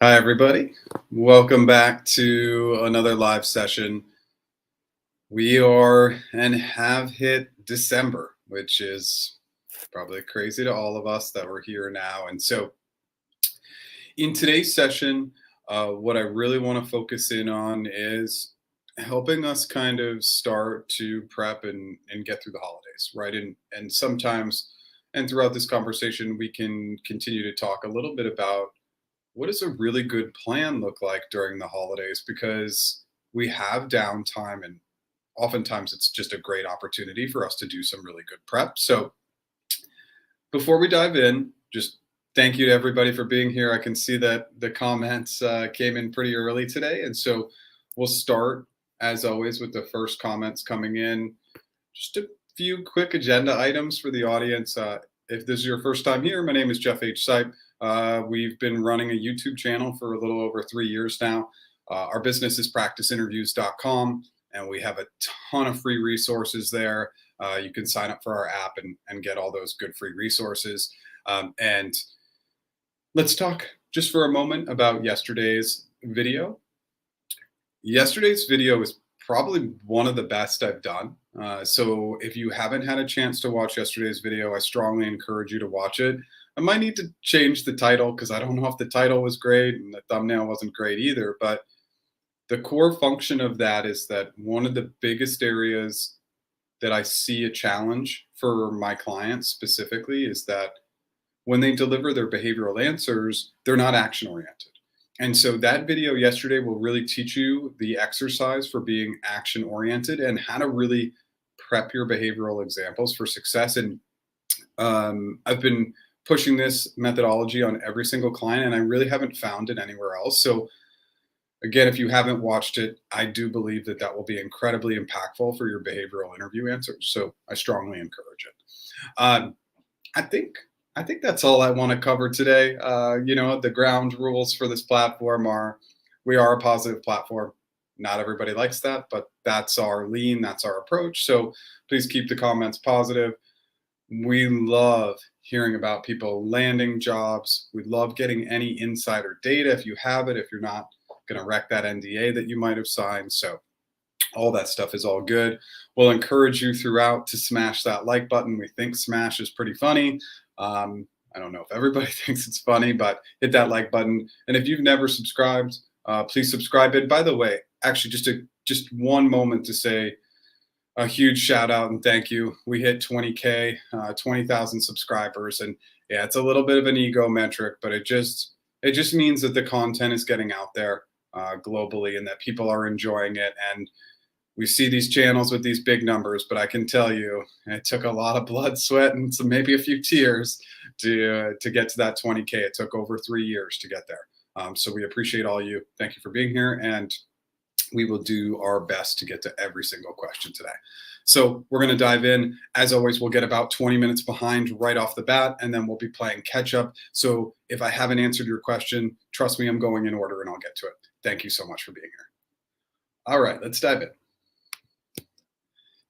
Hi, everybody. Welcome back to another live session. We are and have hit December, which is probably crazy to all of us that we're here now. And so in today's session, what I really want to focus in on is helping us kind of start to prep and get through the holidays, right? And sometimes, and throughout this conversation, we can continue to talk a little bit about what does a really good plan look like during the holidays? Because we have downtime, and oftentimes it's just a great opportunity for us to do some really good prep. So before we dive in, just thank you to everybody for being here. I can see that the comments came in pretty early today. And so we'll start, as always, with the first comments coming in. Just a few quick agenda items for the audience. If this is your first time here, my name is Jeff H. Sipe. We've been running a YouTube channel for a little over 3 years now. Our business is practiceinterviews.com, and we have a ton of free resources there. You can sign up for our app and get all those good free resources. And let's talk just for a moment about yesterday's video. Yesterday's video is probably one of the best I've done. So if you haven't had a chance to watch yesterday's video, I strongly encourage you to watch it. I might need to change the title because I don't know if the title was great and the thumbnail wasn't great either. But the core function of that is that one of the biggest areas that I see a challenge for my clients specifically is that when they deliver their behavioral answers, they're not action oriented. And so that video yesterday will really teach you the exercise for being action oriented and how to really prep your behavioral examples for success. And I've been pushing this methodology on every single client, and I really haven't found it anywhere else. So again, if you haven't watched it, I do believe that that will be incredibly impactful for your behavioral interview answers. So I strongly encourage it. I think that's all I want to cover today. The ground rules for this platform are we are a positive platform. Not everybody likes that, but that's our lean, that's our approach. So please keep the comments positive. We love hearing about people landing jobs. We love getting any insider data if you have it, if you're not going to wreck that NDA that you might have signed. So all that stuff is all good. We'll encourage you throughout to smash that like button. We think smash is pretty funny. I don't know if everybody thinks it's funny, but hit that like button. And if you've never subscribed, please subscribe. And by the way, actually just one moment to say a huge shout out and thank you. We hit 20K, 20,000 subscribers. And yeah, it's a little bit of an ego metric, but it just means that the content is getting out there globally and that people are enjoying it. And we see these channels with these big numbers, but I can tell you it took a lot of blood, sweat, and maybe a few tears to get to that 20K. It took over 3 years to get there. So we appreciate all you. Thank you for being here. And we will do our best to get to every single question today. So we're going to dive in. As always, we'll get about 20 minutes behind right off the bat, and then we'll be playing catch up. So if I haven't answered your question, trust me, I'm going in order and I'll get to it. Thank you so much for being here. All right, let's dive in.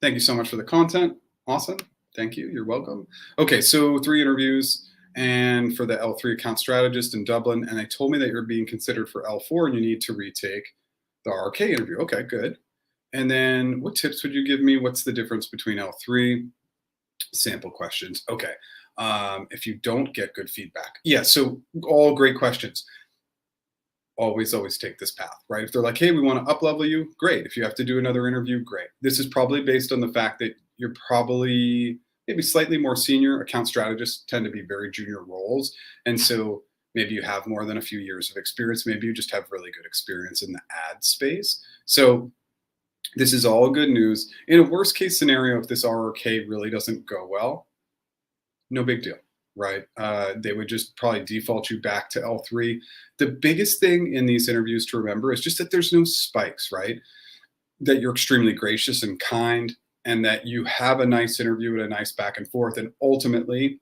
Thank you so much for the content. Awesome. Thank you. You're welcome. Okay, so 3 interviews and for the L3 account strategist in Dublin, and they told me that you're being considered for L4 and you need to retake the RK interview. Okay, good. And then what tips would you give me? What's the difference between L3? Sample questions. Okay. If you don't get good feedback. Yeah, so all great questions. Always take this path, right? If they're like, hey, we want to up-level you, great. If you have to do another interview, great. This is probably based on the fact that you're probably maybe slightly more senior. Account strategists tend to be very junior roles. And so maybe you have more than a few years of experience. Maybe you just have really good experience in the ad space. So this is all good news. In a worst case scenario, if this RRK really doesn't go well, no big deal, right? They would just probably default you back to L3. The biggest thing in these interviews to remember is just that there's no spikes, right? That you're extremely gracious and kind, and that you have a nice interview and a nice back and forth. And ultimately,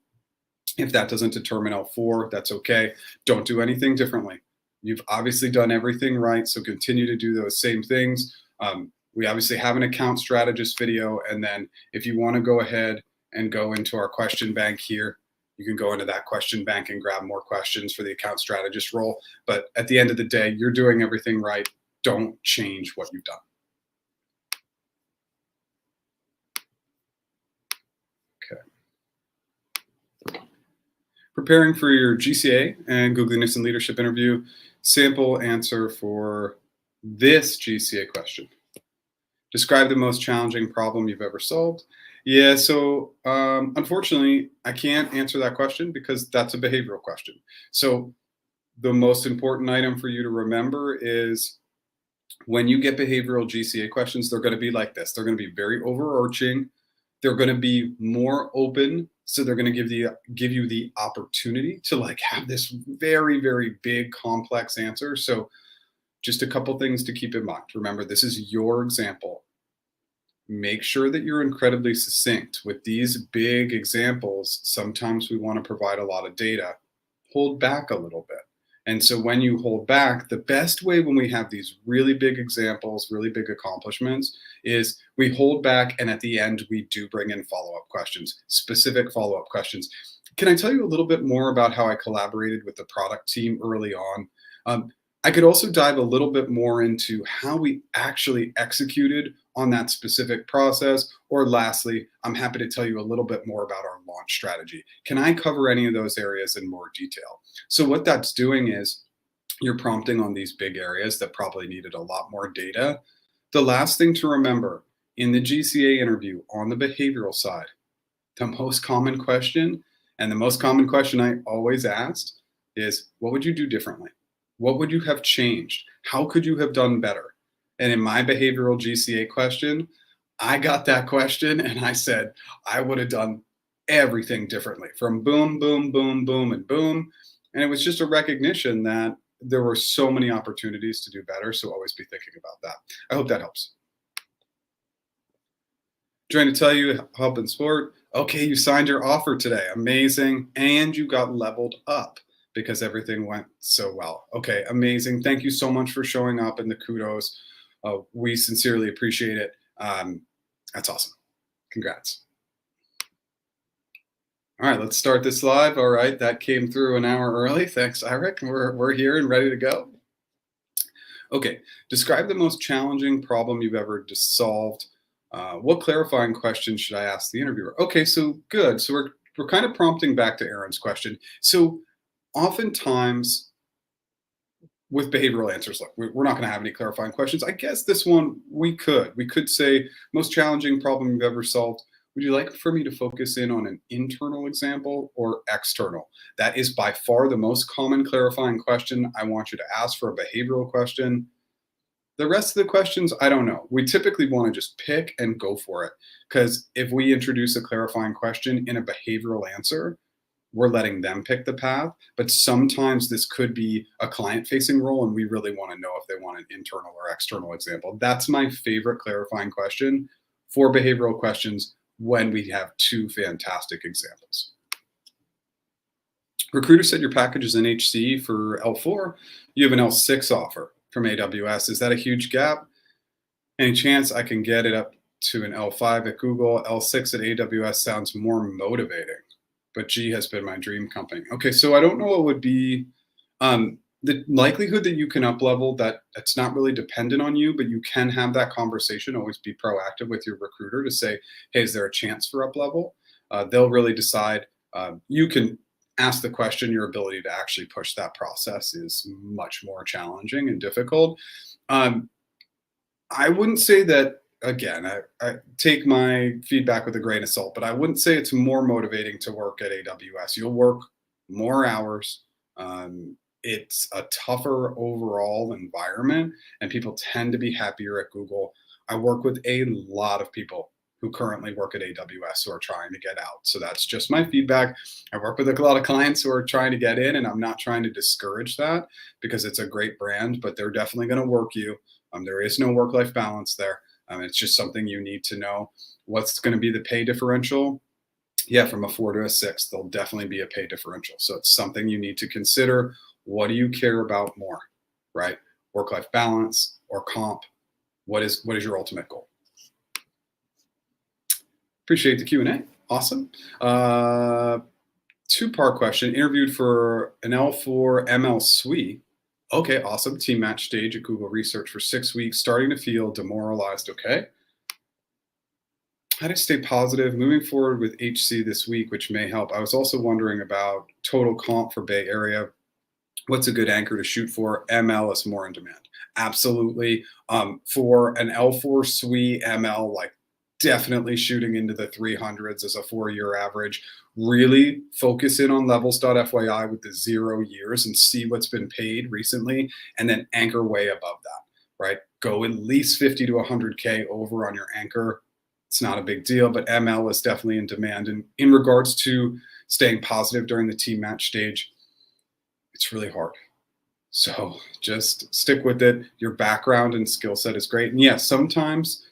if that doesn't determine L4, that's okay. Don't do anything differently. You've obviously done everything right, so continue to do those same things. We obviously have an account strategist video, and then if you want to go ahead and go into our question bank here, You can go into that question bank and grab more questions for the account strategist role. But at the end of the day, you're doing everything right. Don't change what you've done. Okay. Preparing for your GCA and Googliness and Leadership interview. Sample answer for this GCA question. Describe the most challenging problem you've ever solved. Yeah, so unfortunately, I can't answer that question because that's a behavioral question. So the most important item for you to remember is when you get behavioral GCA questions, they're going to be like this. They're going to be very overarching. They're going to be more open. So they're going to give you the opportunity to like have this very, very big complex answer. So just a couple things to keep in mind. Remember, this is your example. Make sure that you're incredibly succinct. With these big examples, sometimes we want to provide a lot of data. Hold back a little bit. And so when you hold back, the best way when we have these really big examples, really big accomplishments, is we hold back and at the end, we do bring in follow-up questions, specific follow-up questions. Can I tell you a little bit more about how I collaborated with the product team early on? I could also dive a little bit more into how we actually executed on that specific process. Or lastly, I'm happy to tell you a little bit more about our launch strategy. Can I cover any of those areas in more detail? So what that's doing is you're prompting on these big areas that probably needed a lot more data. The last thing to remember in the GCA interview on the behavioral side, the most common question and the most common question I always asked is, what would you do differently? What would you have changed? How could you have done better? And in my behavioral GCA question, I got that question and I said, I would have done everything differently from boom, boom, boom, boom, and boom. And it was just a recognition that there were so many opportunities to do better. So always be thinking about that. I hope that helps. Trying to tell you help in sport. Okay, you signed your offer today. Amazing. And you got leveled up because everything went so well. Okay, amazing. Thank you so much for showing up and the kudos. We sincerely appreciate it. That's awesome. Congrats. All right, let's start this live. All right, that came through an hour early. Thanks, Eric. We're here and ready to go. Okay, describe the most challenging problem you've ever solved. What clarifying questions should I ask the interviewer? Okay, so good. So we're kind of prompting back to Aaron's question. So oftentimes with behavioral answers, look, we're not going to have any clarifying questions. I guess this one we could say most challenging problem you've ever solved. Would you like for me to focus in on an internal example or external? That is by far the most common clarifying question I want you to ask for a behavioral question. The rest of the questions, I don't know. We typically want to just pick and go for it, because if we introduce a clarifying question in a behavioral answer, we're letting them pick the path. But sometimes this could be a client-facing role, and we really want to know if they want an internal or external example. That's my favorite clarifying question for behavioral questions when we have two fantastic examples. Recruiter said your package is an HC for L4. You have an L6 offer from AWS. Is that a huge gap? Any chance I can get it up to an L5 at Google? L6 at AWS sounds more motivating, but G has been my dream company. Okay, so I don't know what would be the likelihood that you can up level. That's not really dependent on you, but you can have that conversation. Always be proactive with your recruiter to say, hey, is there a chance for up level? They'll really decide. You can ask the question. Your ability to actually push that process is much more challenging and difficult. I wouldn't say that, again, I take my feedback with a grain of salt, but I wouldn't say it's more motivating to work at AWS. You'll work more hours. It's a tougher overall environment, and people tend to be happier at Google. I work with a lot of people who currently work at AWS who are trying to get out. So that's just my feedback. I work with a lot of clients who are trying to get in, and I'm not trying to discourage that because it's a great brand, but they're definitely going to work you. There is no work-life balance there. It's just something you need to know. What's going to be the pay differential? Yeah, from a 4 to a 6, there'll definitely be a pay differential. So it's something you need to consider. What do you care about more, right? Work-life balance or comp? What is your ultimate goal? Appreciate the Q&A. Awesome. Two-part question. Interviewed for an L4 ML SWE. Okay, awesome. Team match stage at Google Research for 6 weeks. Starting to feel demoralized. Okay. How to stay positive moving forward with HC this week, which may help. I was also wondering about total comp for Bay Area. What's a good anchor to shoot for? ML is more in demand. Absolutely. For an L4 SWE ML, like definitely shooting into the 300s as a 4-year average. Really focus in on levels.fyi with the 0 years and see what's been paid recently, and then anchor way above that, right? Go at least 50 to 100K over on your anchor. It's not a big deal, but ML is definitely in demand. And in regards to staying positive during the team match stage, it's really hard. So just stick with it. Your background and skill set is great. And yes, sometimes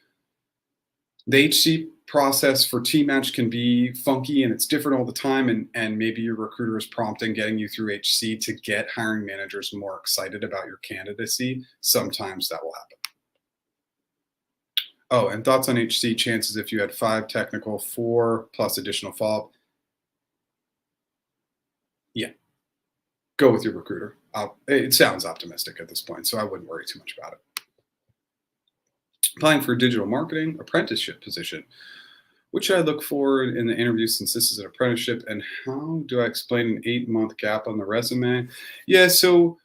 the HC process for team match can be funky and it's different all the time. And maybe your recruiter is prompting getting you through HC to get hiring managers more excited about your candidacy. Sometimes that will happen. Oh, and thoughts on HC chances if you had 5 technical, 4 plus additional follow-up. Yeah, go with your recruiter. It sounds optimistic at this point, so I wouldn't worry too much about it. Applying for a digital marketing apprenticeship position. What should I look for in the interview since this is an apprenticeship, and how do I explain an 8-month gap on the resume? Yeah, so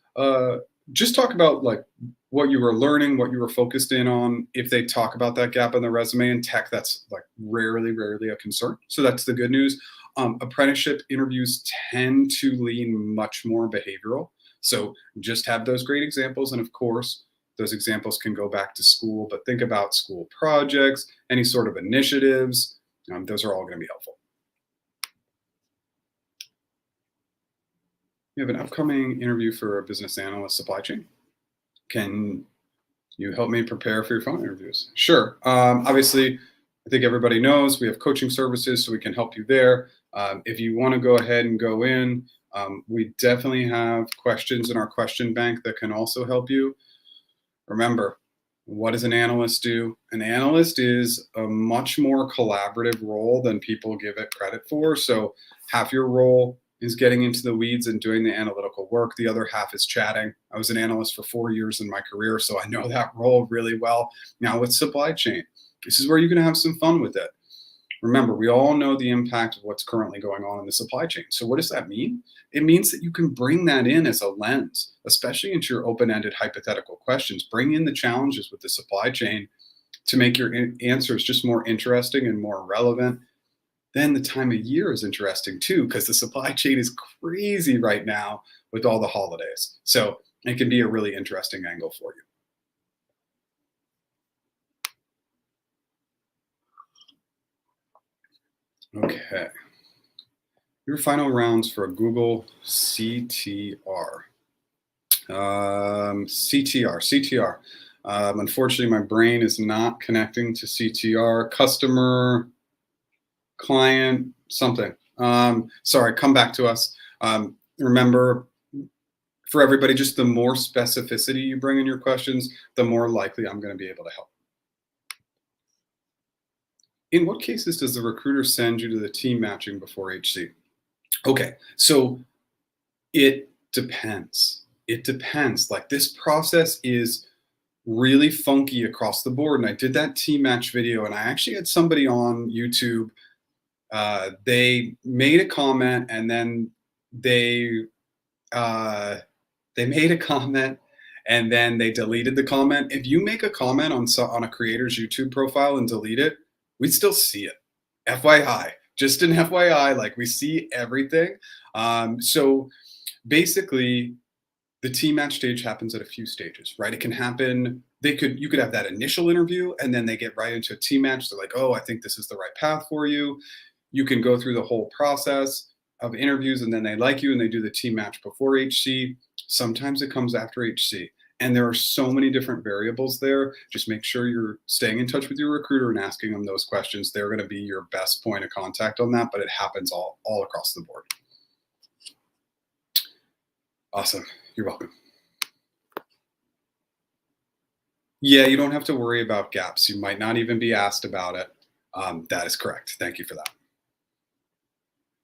just talk about like what you were learning, what you were focused in on. If they talk about that gap on the resume in tech, that's like rarely a concern. So that's the good news. Apprenticeship interviews tend to lean much more behavioral. So just have those great examples. And of course, those examples can go back to school, but think about school projects, any sort of initiatives. Those are all going to be helpful. We have an upcoming interview for a business analyst supply chain. Can you help me prepare for your phone interviews? Sure. Obviously, I think everybody knows we have coaching services, so we can help you there. If you want to go ahead and go in, we definitely have questions in our question bank that can also help you. Remember, what does an analyst do? An analyst is a much more collaborative role than people give it credit for. So half your role is getting into the weeds and doing the analytical work. The other half is chatting. I was an analyst for 4 years in my career, so I know that role really well. Now with supply chain, this is where you can have some fun with it. Remember, we all know the impact of what's currently going on in the supply chain. So what does that mean? It means that you can bring that in as a lens, especially into your open-ended hypothetical questions. Bring in the challenges with the supply chain to make your answers just more interesting and more relevant. Then the time of year is interesting too, because the supply chain is crazy right now with all the holidays. So it can be a really interesting angle for you. Okay. Your final rounds for a Google CTR. CTR. Unfortunately, my brain is not connecting to CTR. Customer, client, something. Sorry, come back to us. Remember, for everybody, just the more specificity you bring in your questions, the more likely I'm going to be able to help. In what cases does the recruiter send you to the team matching before HC? Okay, so it depends. It depends. Like this process is really funky across the board. And I did that team match video, and I actually had somebody on YouTube. They made a comment, and then they made a comment, and then they deleted the comment. If you make a comment on a creator's YouTube profile and delete it, we'd still see it. FYI, just an FYI, like we see everything. So basically, the team match stage happens at a few stages, right? It can happen. You could have that initial interview, and then they get right into a team match. They're like, oh, I think this is the right path for you. You can go through the whole process of interviews, and then they like you and they do the team match before HC. Sometimes it comes after HC. And there are so many different variables there. Just make sure you're staying in touch with your recruiter and asking them those questions. They're going to be your best point of contact on that, but it happens all across the board. Awesome. You're welcome. Yeah, you don't have to worry about gaps. You might not even be asked about it. That is correct. Thank you for that.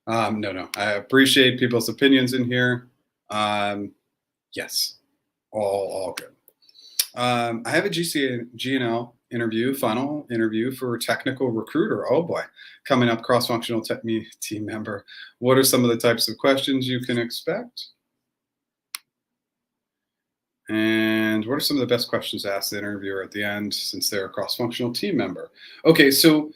No. I appreciate people's opinions in here. Um, yes, all good. I have a GNL interview, final interview for technical recruiter. Oh boy, coming up, cross-functional team member. What are some of the types of questions you can expect? And what are some of the best questions to ask the interviewer at the end since they're a cross-functional team member? Okay, so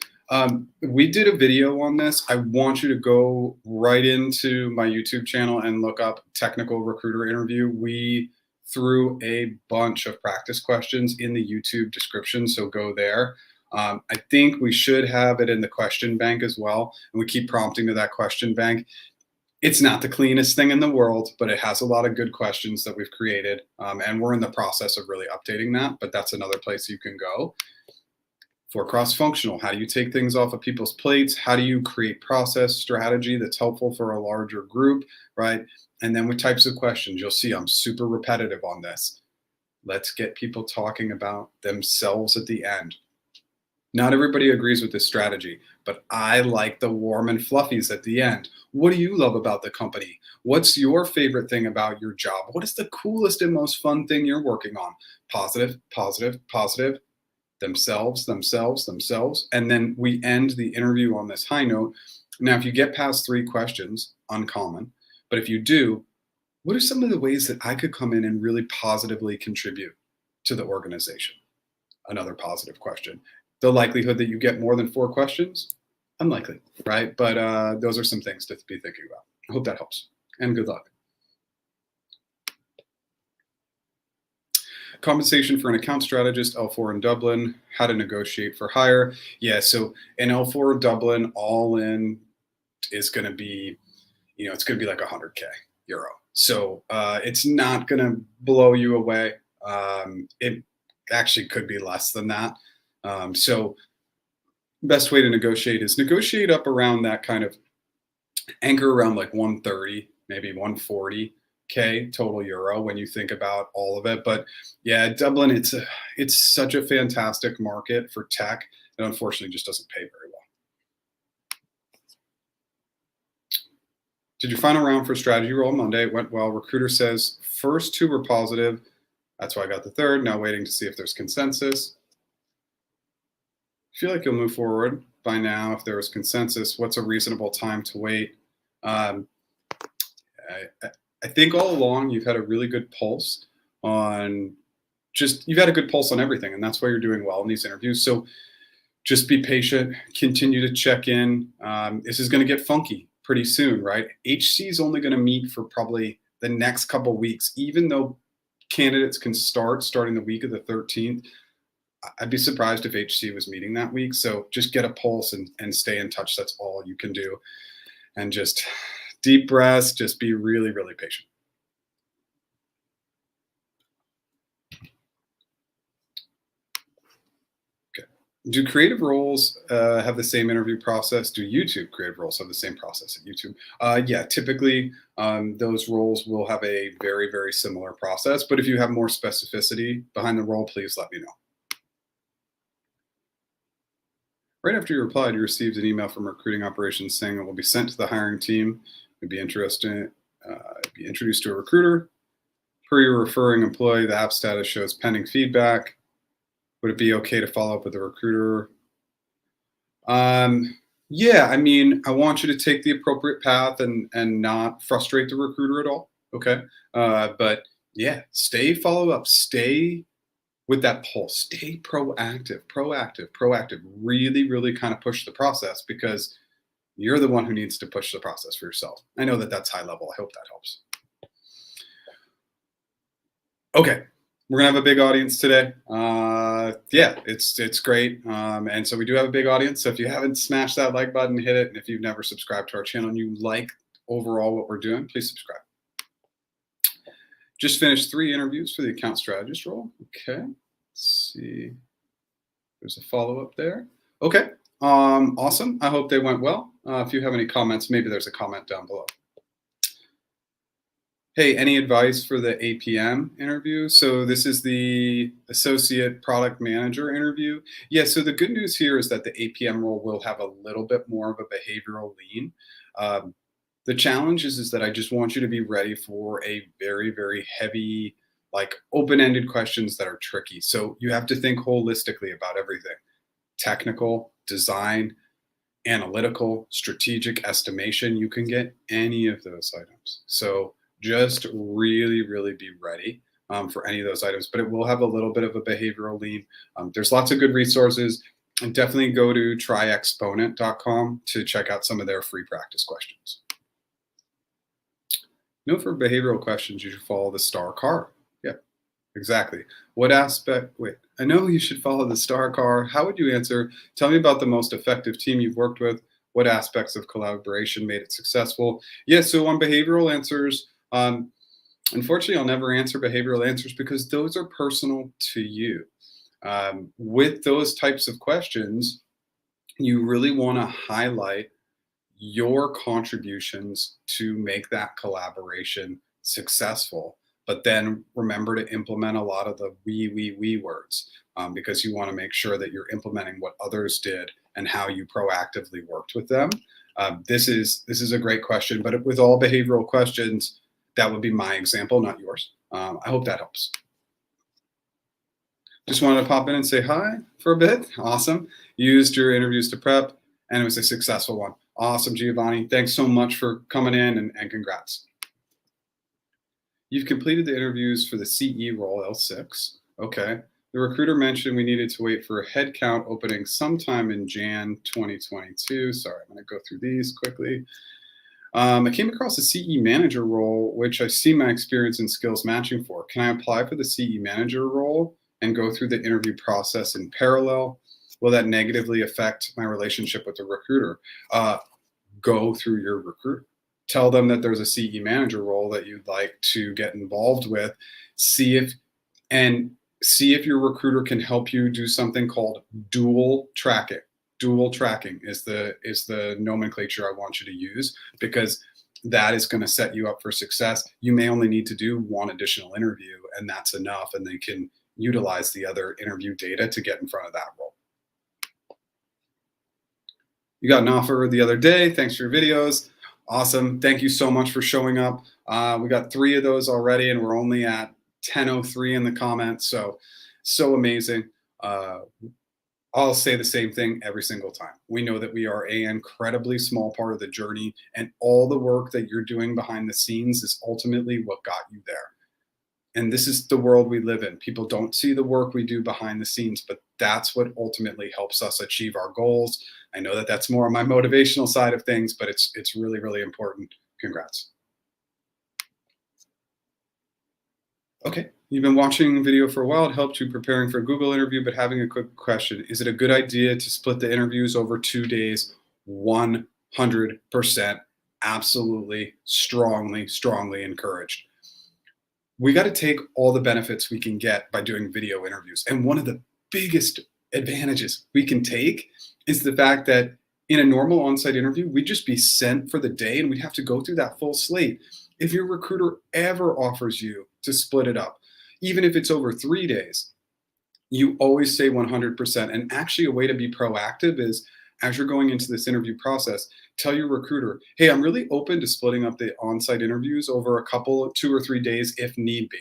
we did a video on this. I want you to go right into my YouTube channel and look up technical recruiter interview. We threw a bunch of practice questions in the YouTube description, so go there. I think we should have it in the question bank as well, and we keep prompting to that question bank. It's not the cleanest thing in the world, but it has a lot of good questions that we've created. And we're in the process of really updating that, but that's another place you can go. For cross-functional, how do you take things off of people's plates? How do you create process strategy that's helpful for a larger group, right? And then with types of questions, you'll see I'm super repetitive on this. Let's get people talking about themselves at the end. Not everybody agrees with this strategy, but I like the warm and fluffies at the end. What do you love about the company? What's your favorite thing about your job? What is the coolest and most fun thing you're working on? Positive, positive, positive, themselves, themselves, themselves. And then we end the interview on this high note. Now, if you get past 3 questions, uncommon, but if you do, what are some of the ways that I could come in and really positively contribute to the organization? Another positive question. The likelihood that you get more than 4 questions, unlikely, right? But those are some things to be thinking about. I hope that helps, and good luck. Compensation for an account strategist, L4 in Dublin, how to negotiate for hire. Yeah, so in L4 Dublin, all in is going to be, it's going to be like 100K euro. So it's not going to blow you away. It actually could be less than that. So best way to negotiate is negotiate up around that kind of anchor around like 130, maybe 140K total euro when you think about all of it. But yeah, Dublin, it's such a fantastic market for tech that unfortunately just doesn't pay very well. Did your final round for strategy role Monday? It went well. Recruiter says first 2 were positive. That's why I got the third. Now waiting to see if there's consensus. I feel like you'll move forward by now if there is consensus. What's a reasonable time to wait? I think all along you've had a really good pulse on you've had a good pulse on everything, and that's why you're doing well in these interviews. So just be patient, continue to check in. This is going to get funky pretty soon, right? HC is only going to meet for probably the next couple weeks, even though candidates can starting the week of the 13th. I'd be surprised if HC was meeting that week. So just get a pulse and stay in touch. That's all you can do. And just deep breaths, just be really, really patient. Okay. Do creative roles have the same interview process? Do YouTube creative roles have the same process at YouTube? Yeah, typically those roles will have a very, very similar process. But if you have more specificity behind the role, please let me know. Right after you replied, you received an email from recruiting operations saying it will be sent to the hiring team. You'd be interested, be introduced to a recruiter. Per your referring employee, the app status shows pending feedback. Would it be okay to follow up with the recruiter? Yeah, I mean, I want you to take the appropriate path and not frustrate the recruiter at all. Okay. But yeah, follow up, stay with that pulse, stay proactive, really, really kind of push the process because you're the one who needs to push the process for yourself. I know that that's high level. I hope that helps. Okay. We're gonna have a big audience today. Yeah, it's great. And so we do have a big audience. So if you haven't smashed that like button, hit it. And if you've never subscribed to our channel and you like overall what we're doing, please subscribe. Just finished 3 interviews for the account strategist role. Okay. Let's see. There's a follow-up there. Okay. Awesome. I hope they went well. If you have any comments, maybe there's a comment down below. Hey, any advice for the APM interview? So this is the Associate Product Manager interview. Yeah, so the good news here is that the APM role will have a little bit more of a behavioral lean. The challenge is that I just want you to be ready for a very, very heavy, like open-ended questions that are tricky. So you have to think holistically about everything: technical, design, analytical, strategic, estimation. You can get any of those items. So just really, really be ready for any of those items, but it will have a little bit of a behavioral lean. There's lots of good resources, and definitely go to tryexponent.com to check out some of their free practice questions. For behavioral questions, you should follow the star car. Yeah, exactly. What aspect? Wait, I know you should follow the star car. How would you answer? Tell me about the most effective team you've worked with. What aspects of collaboration made it successful? Yeah, so on behavioral answers, unfortunately, I'll never answer behavioral answers because those are personal to you. With those types of questions, you really want to highlight your contributions to make that collaboration successful. But then remember to implement a lot of the we words, because you want to make sure that you're implementing what others did and how you proactively worked with them. This is a great question, but with all behavioral questions, that would be my example, not yours. I hope that helps. Just wanted to pop in and say hi for a bit. Awesome. You used your interviews to prep, and it was a successful one. Awesome, Giovanni. Thanks so much for coming in, and congrats. You've completed the interviews for the CE role, L6. Okay. The recruiter mentioned we needed to wait for a headcount opening sometime in Jan 2022. Sorry, I'm going to go through these quickly. I came across a CE manager role, which I see my experience and skills matching for. Can I apply for the CE manager role and go through the interview process in parallel? Will that negatively affect my relationship with the recruiter? Go through your recruiter. Tell them that there's a CE manager role that you'd like to get involved with. See if your recruiter can help you do something called dual tracking. Dual tracking is the nomenclature I want you to use, because that is going to set you up for success. You may only need to do one additional interview, and that's enough, and they can utilize the other interview data to get in front of that role. You got an offer the other day. Thanks for your videos. Awesome. Thank you so much for showing up. We got 3 of those already, and we're only at 10:03 in the comments. So amazing. I'll say the same thing every single time. We know that we are an incredibly small part of the journey, and all the work that you're doing behind the scenes is ultimately what got you there. And this is the world we live in. People don't see the work we do behind the scenes, but that's what ultimately helps us achieve our goals. I know that that's more on my motivational side of things, but it's really, really important. Congrats. Okay, you've been watching the video for a while. It helped you preparing for a Google interview, but having a quick question. Is it a good idea to split the interviews over 2 days? 100%. Absolutely, strongly encouraged. We got to take all the benefits we can get by doing video interviews. And one of the biggest advantages we can take is the fact that in a normal on-site interview, we'd just be sent for the day and we'd have to go through that full slate. If your recruiter ever offers you to split it up, even if it's over 3 days, you always say 100%. And actually a way to be proactive is, as you're going into this interview process, tell your recruiter, hey, I'm really open to splitting up the on-site interviews over a couple, 2 or 3 days if need be.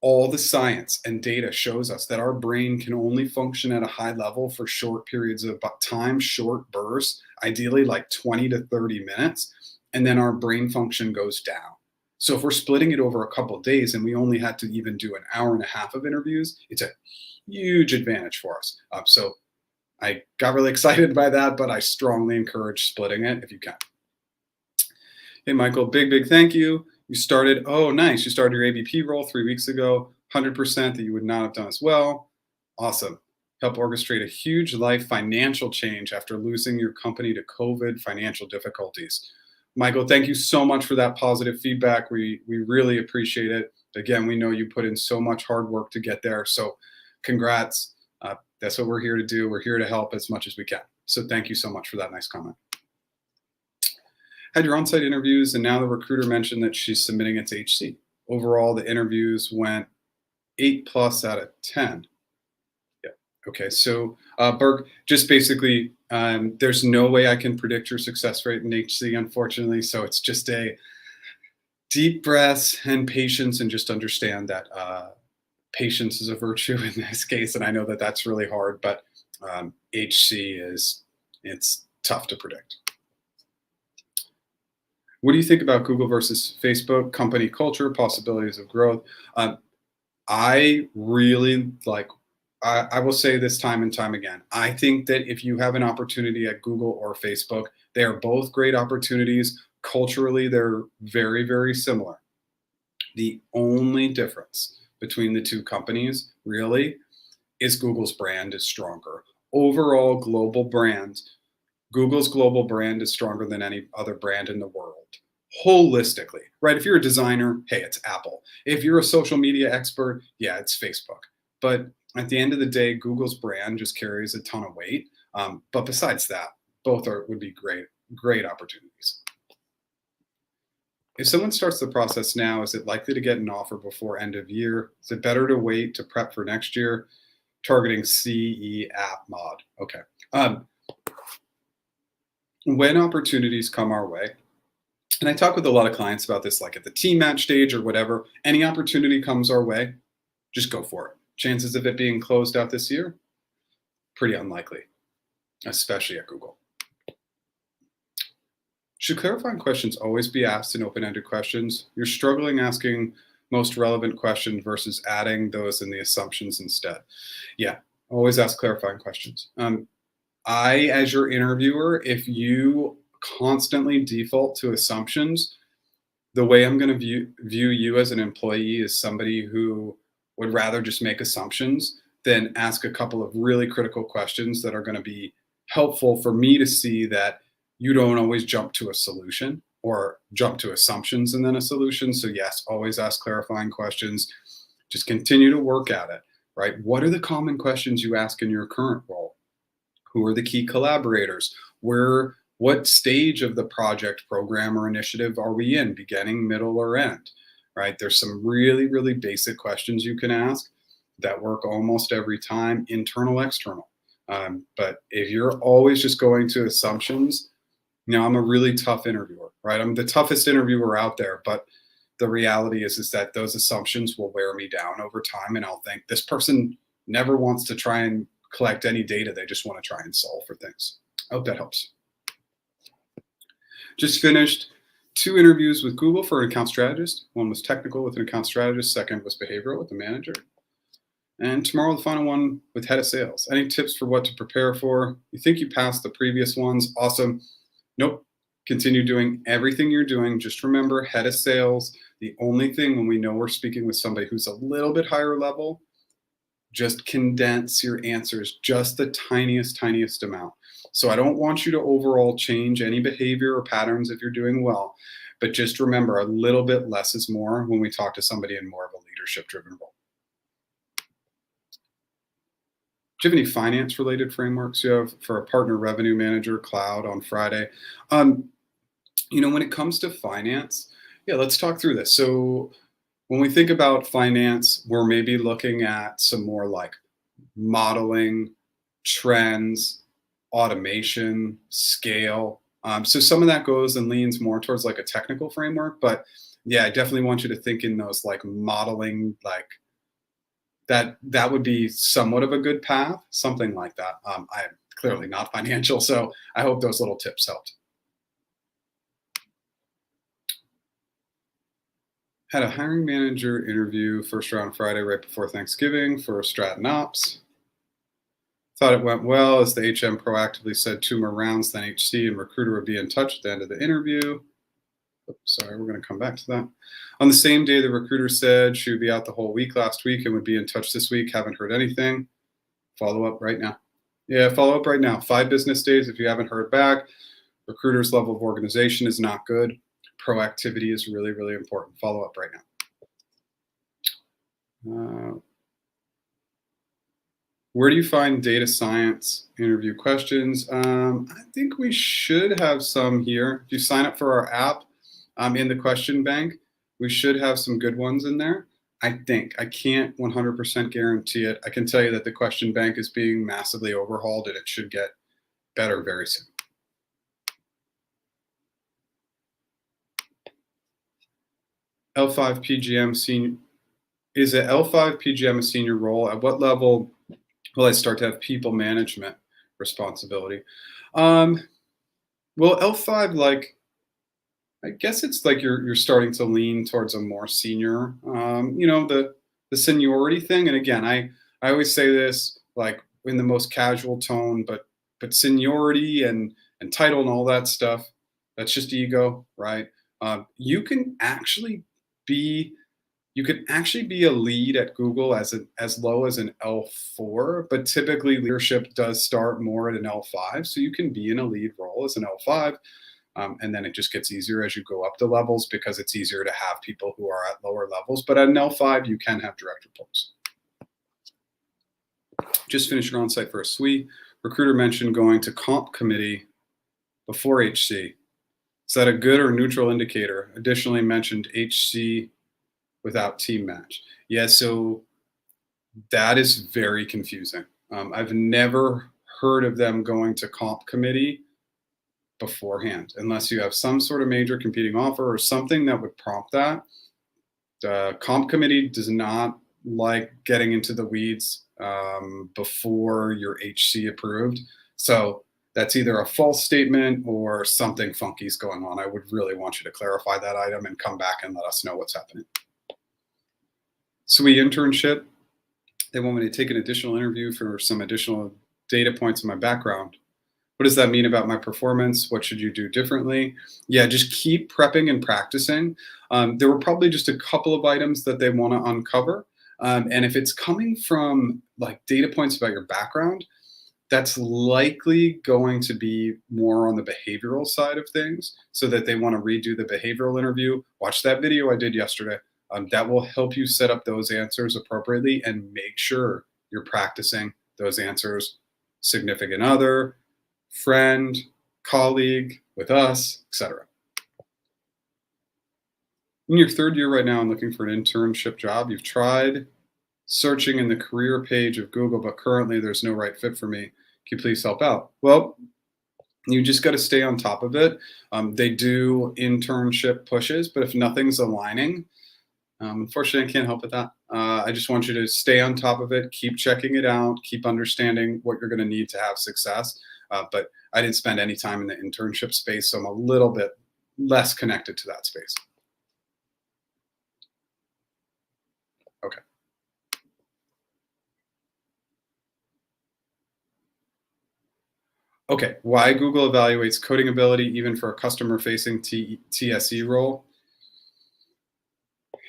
All the science and data shows us that our brain can only function at a high level for short periods of time, short bursts, ideally like 20 to 30 minutes, and then our brain function goes down. So if we're splitting it over a couple of days and we only had to even do an hour and a half of interviews, it's a huge advantage for us. So I got really excited by that, but I strongly encourage splitting it if you can. Hey, Michael, big thank you. You started, oh, nice. You started your ABP role 3 weeks ago, 100% that you would not have done as well. Awesome. Help orchestrate a huge life financial change after losing your company to COVID financial difficulties. Michael, thank you so much for that positive feedback. We really appreciate it. Again, we know you put in so much hard work to get there. So congrats. That's what we're here to do. We're here to help as much as we can. So thank you so much for that nice comment. Had your on-site interviews, and now the recruiter mentioned that she's submitting it to HC. Overall, the interviews went 8+ out of 10. Yeah. Okay. So Berg, just basically, There's no way I can predict your success rate in HC, unfortunately. So it's just a deep breaths and patience, and just understand that patience is a virtue in this case. And I know that that's really hard, but HC it's tough to predict. What do you think about Google versus Facebook, company culture, possibilities of growth? I really like, I will say this time and time again. I think that if you have an opportunity at Google or Facebook, they are both great opportunities. Culturally, they're very, very similar. The only difference between the two companies really is Google's brand is stronger. Overall global brand, Google's global brand is stronger than any other brand in the world. Holistically, right? If you're a designer, hey, it's Apple. If you're a social media expert, yeah, it's Facebook. But at the end of the day, Google's brand just carries a ton of weight. But besides that, both would be great opportunities. If someone starts the process now, is it likely to get an offer before end of year? Is it better to wait to prep for next year? Targeting CE app mod. Okay. When opportunities come our way, and I talk with a lot of clients about this, like at the team match stage or whatever, any opportunity comes our way, just go for it. Chances of it being closed out this year, pretty unlikely, especially at Google. Should clarifying questions always be asked in open-ended questions? You're struggling asking most relevant questions versus adding those in the assumptions instead. Yeah, always ask clarifying questions. As your interviewer, if you constantly default to assumptions, the way I'm going to view you as an employee is somebody who would rather just make assumptions than ask a couple of really critical questions that are going to be helpful for me to see that you don't always jump to a solution or jump to assumptions and then a solution. So yes, always ask clarifying questions. Just continue to work at it, right? What are the common questions you ask in your current role? Who are the key collaborators? What stage of the project, program, or initiative are we in? Beginning, middle, or end, right? There's some really, really basic questions you can ask that work almost every time, internal, external. But if you're always just going to assumptions, now I'm a really tough interviewer, right? I'm the toughest interviewer out there, but the reality is that those assumptions will wear me down over time, and I'll think this person never wants to try and collect any data. They just want to try and solve for things. I hope that helps. Just finished 2 interviews with Google for an account strategist. One was technical with an account strategist. Second was behavioral with the manager. And tomorrow, the final one with head of sales. Any tips for what to prepare for? You think you passed the previous ones? Awesome. Nope. Continue doing everything you're doing. Just remember, head of sales, the only thing when we know we're speaking with somebody who's a little bit higher level, just condense your answers just the tiniest amount. So I don't want you to overall change any behavior or patterns if you're doing well, but just remember a little bit less is more when we talk to somebody in more of a leadership driven role. Do you have any finance related frameworks you have for a partner revenue manager cloud on Friday? When it comes to finance, yeah, let's talk through this. So when we think about finance, we're maybe looking at some more like modeling, trends, automation, scale. So some of that goes and leans more towards like a technical framework, but yeah, I definitely want you to think in those like modeling, like that would be somewhat of a good path, something like that. I'm clearly not financial, so I hope those little tips helped. Had a hiring manager interview first round Friday right before Thanksgiving for Strat and Ops. Thought it went well as the HM proactively said 2 more rounds, then HC and recruiter would be in touch at the end of the interview. Oops, sorry, we're going to come back to that. On the same day, the recruiter said she would be out the whole week last week and would be in touch this week. Haven't heard anything. Follow up right now. Yeah, follow up right now. 5 business days if you haven't heard back. Recruiter's level of organization is not good. Proactivity is really, really important. Follow up right now. Where do you find data science interview questions? I think we should have some here. If you sign up for our app in the question bank, we should have some good ones in there. I think. I can't 100% guarantee it. I can tell you that the question bank is being massively overhauled and it should get better very soon. L5 PGM senior. Is a L5 PGM a senior role? At what level will I start to have people management responsibility? Well, L5, like, I guess it's like you're starting to lean towards a more senior, the seniority thing. And again, I always say this like in the most casual tone, but seniority and title and all that stuff, that's just ego, right? You can actually be you can actually be a lead at Google as low as an L4, but typically leadership does start more at an L5. So you can be in a lead role as an L5. And then it just gets easier as you go up the levels because it's easier to have people who are at lower levels. But at an L5, you can have direct reports. Just finished an on-site for a SWE. Recruiter mentioned going to comp committee before HC. Is that a good or neutral indicator? Additionally mentioned HC without team match. Yeah, so that is very confusing. I've never heard of them going to comp committee beforehand, unless you have some sort of major competing offer or something that would prompt that. The comp committee does not like getting into the weeds before your HC approved. So that's either a false statement or something funky is going on. I would really want you to clarify that item and come back and let us know what's happening. SWE internship. They want me to take an additional interview for some additional data points in my background. What does that mean about my performance? What should you do differently? Yeah, just keep prepping and practicing. There were probably just a couple of items that they want to uncover. And if it's coming from like data points about your background, that's likely going to be more on the behavioral side of things, so that they want to redo the behavioral interview. Watch that video I did yesterday. That will help you set up those answers appropriately and make sure you're practicing those answers. Significant other, friend, colleague, with us, etc. In your third year right now and looking for an internship job, you've tried searching in the career page of Google, but currently there's no right fit for me. Can you please help out? Well, you just got to stay on top of it. They do internship pushes, but if nothing's aligning, unfortunately, I can't help with that. I just want you to stay on top of it, keep checking it out, keep understanding what you're going to need to have success. But I didn't spend any time in the internship space, so I'm a little bit less connected to that space. Okay. Okay, why Google evaluates coding ability even for a customer-facing TSE role?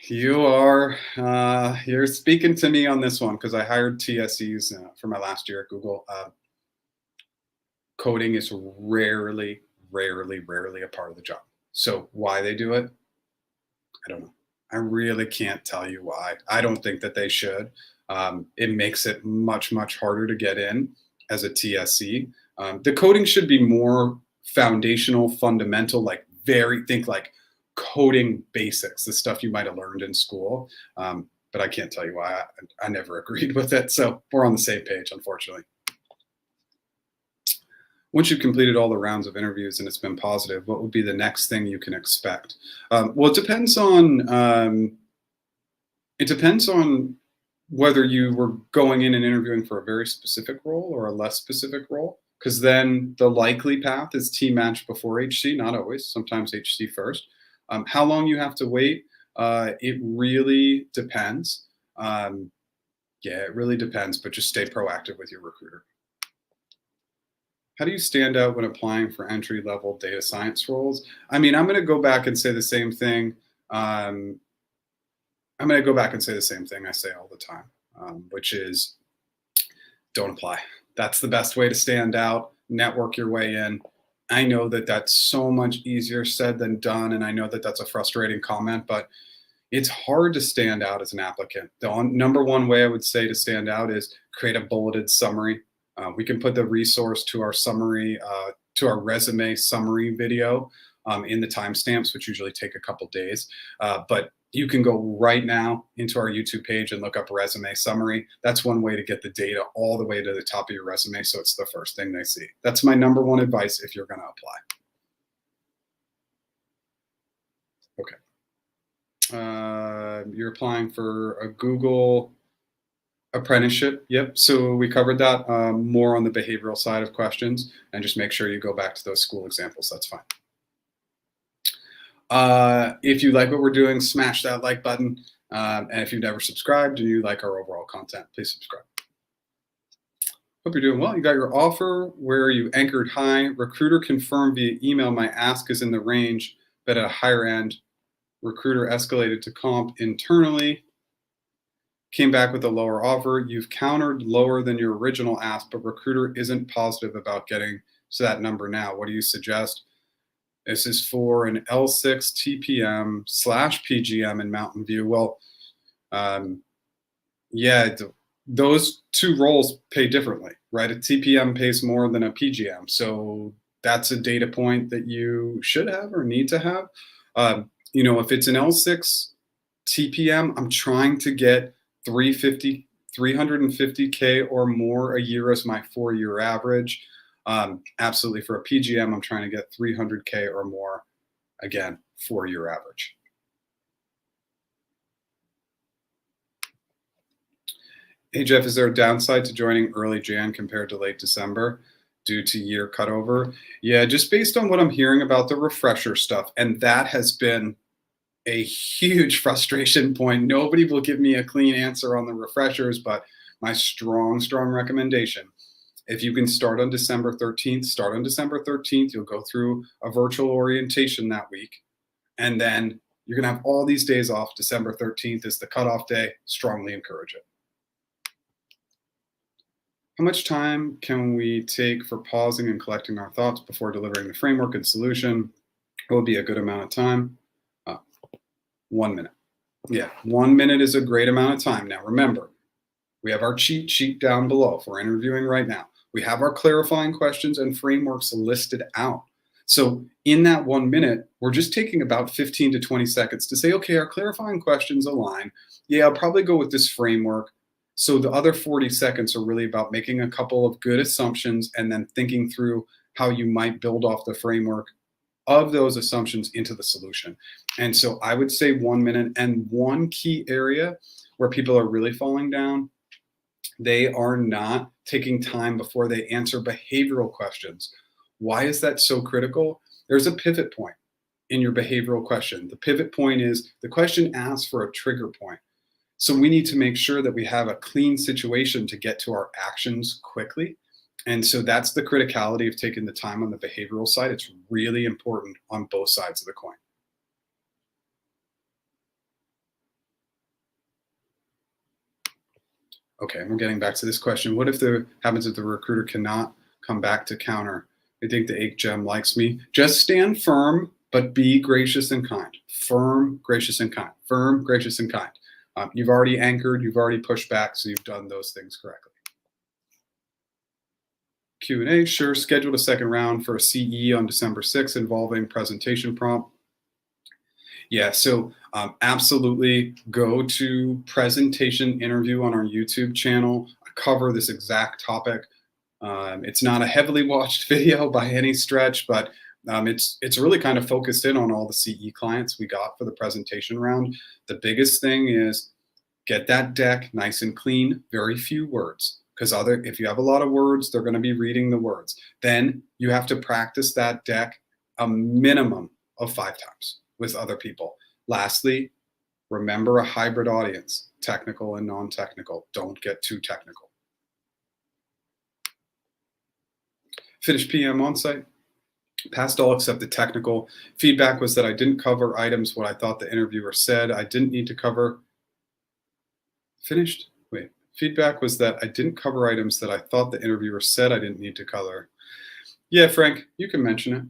You're speaking to me on this one because I hired TSEs for my last year at Google. Coding is rarely a part of the job. So why they do it, I don't know. I really can't tell you why. I don't think that they should. It makes it much harder to get in as a TSE. The coding should be more foundational, fundamental, like think like coding basics, the stuff you might have learned in school. But I can't tell you why. I never agreed with it. So we're on the same page, unfortunately. Once you've completed all the rounds of interviews and it's been positive, what would be the next thing you can expect? Well, it depends on whether you were going in and interviewing for a very specific role or a less specific role, because then the likely path is team match before HC, not always, sometimes HC first. How long you have to wait, it really depends. Yeah, it really depends, but just stay proactive with your recruiter. How do you stand out when applying for entry-level data science roles? I mean, I'm going to go back and say the same thing. I'm going to go back and say the same thing I say all the time, which is don't apply. That's the best way to stand out, network your way in. I know that that's so much easier said than done, and I know that that's a frustrating comment, but it's hard to stand out as an applicant. The number one way I would say to stand out is create a bulleted summary. We can put the resource to our summary, to our resume summary video in the timestamps, which usually take a couple days. But You can go right now into our YouTube page and look up resume summary. That's one way to get the data all the way to the top of your resume, so it's the first thing they see. That's my number one advice if you're going to apply. Okay. You're applying for a Google apprenticeship. Yep. So we covered that, more on the behavioral side of questions, and just make sure you go back to those school examples. That's fine. If you like what we're doing, smash that like button. And if you've never subscribed and you like our overall content, please subscribe. Hope you're doing well. You got your offer. Where you anchored high. Recruiter confirmed via email my ask is in the range, but at a higher end. Recruiter escalated to comp internally. Came back with a lower offer. You've countered lower than your original ask, but recruiter isn't positive about getting to that number now. What do you suggest? This is for an L6 TPM / PGM in Mountain View. Well, yeah, those two roles pay differently, right? A TPM pays more than a PGM. So that's a data point that you should have or need to have. If it's an L6 TPM, I'm trying to get 350K or more a year as my 4-year average. Absolutely. For a PGM, I'm trying to get 300K or more, again, 4-year average. Hey, Jeff, is there a downside to joining early Jan compared to late December due to year cutover? Yeah, just based on what I'm hearing about the refresher stuff, and that has been a huge frustration point. Nobody will give me a clean answer on the refreshers, but my strong recommendation, if you can start on December 13th, start on December 13th. You'll go through a virtual orientation that week, and then you're going to have all these days off. December 13th is the cutoff day. Strongly encourage it. How much time can we take for pausing and collecting our thoughts before delivering the framework and solution? What would be a good amount of time? 1 minute. Yeah, 1 minute is a great amount of time. Now, remember, we have our cheat sheet down below for interviewing right now. We have our clarifying questions and frameworks listed out. So in that 1 minute, we're just taking about 15 to 20 seconds to say, okay, our clarifying questions align. Yeah, I'll probably go with this framework. So the other 40 seconds are really about making a couple of good assumptions and then thinking through how you might build off the framework of those assumptions into the solution. And so I would say 1 minute. And one key area where people are really falling down, they are not taking time before they answer behavioral questions. Why is that so critical? There's a pivot point in your behavioral question. The pivot point is the question asks for a trigger point. So we need to make sure that we have a clean situation to get to our actions quickly. And so that's the criticality of taking the time on the behavioral side. It's really important on both sides of the coin. Okay, we're getting back to this question. What if happens if the recruiter cannot come back to counter? They think the HGM likes me. Just stand firm, but be gracious and kind. Firm, gracious, and kind. Firm, gracious, and kind. You've already anchored, you've already pushed back, so you've done those things correctly. Q&A, sure. Scheduled a second round for a CE on December 6th involving presentation prompt. Yeah, so absolutely go to presentation interview on our YouTube channel. I cover this exact topic. It's not a heavily watched video by any stretch, but it's really kind of focused in on all the CE clients we got for the presentation round. The biggest thing is get that deck nice and clean, very few words. Because if you have a lot of words, they're going to be reading the words. Then you have to practice that deck a minimum of 5 times with other people. Lastly, remember a hybrid audience, technical and non-technical. Don't get too technical. Finished PM on-site. Passed all except the technical. Feedback was that I didn't cover items what I thought the interviewer said I didn't need to cover. Finished? Wait. Feedback was that I didn't cover items that I thought the interviewer said I didn't need to cover. Yeah, Frank, you can mention it.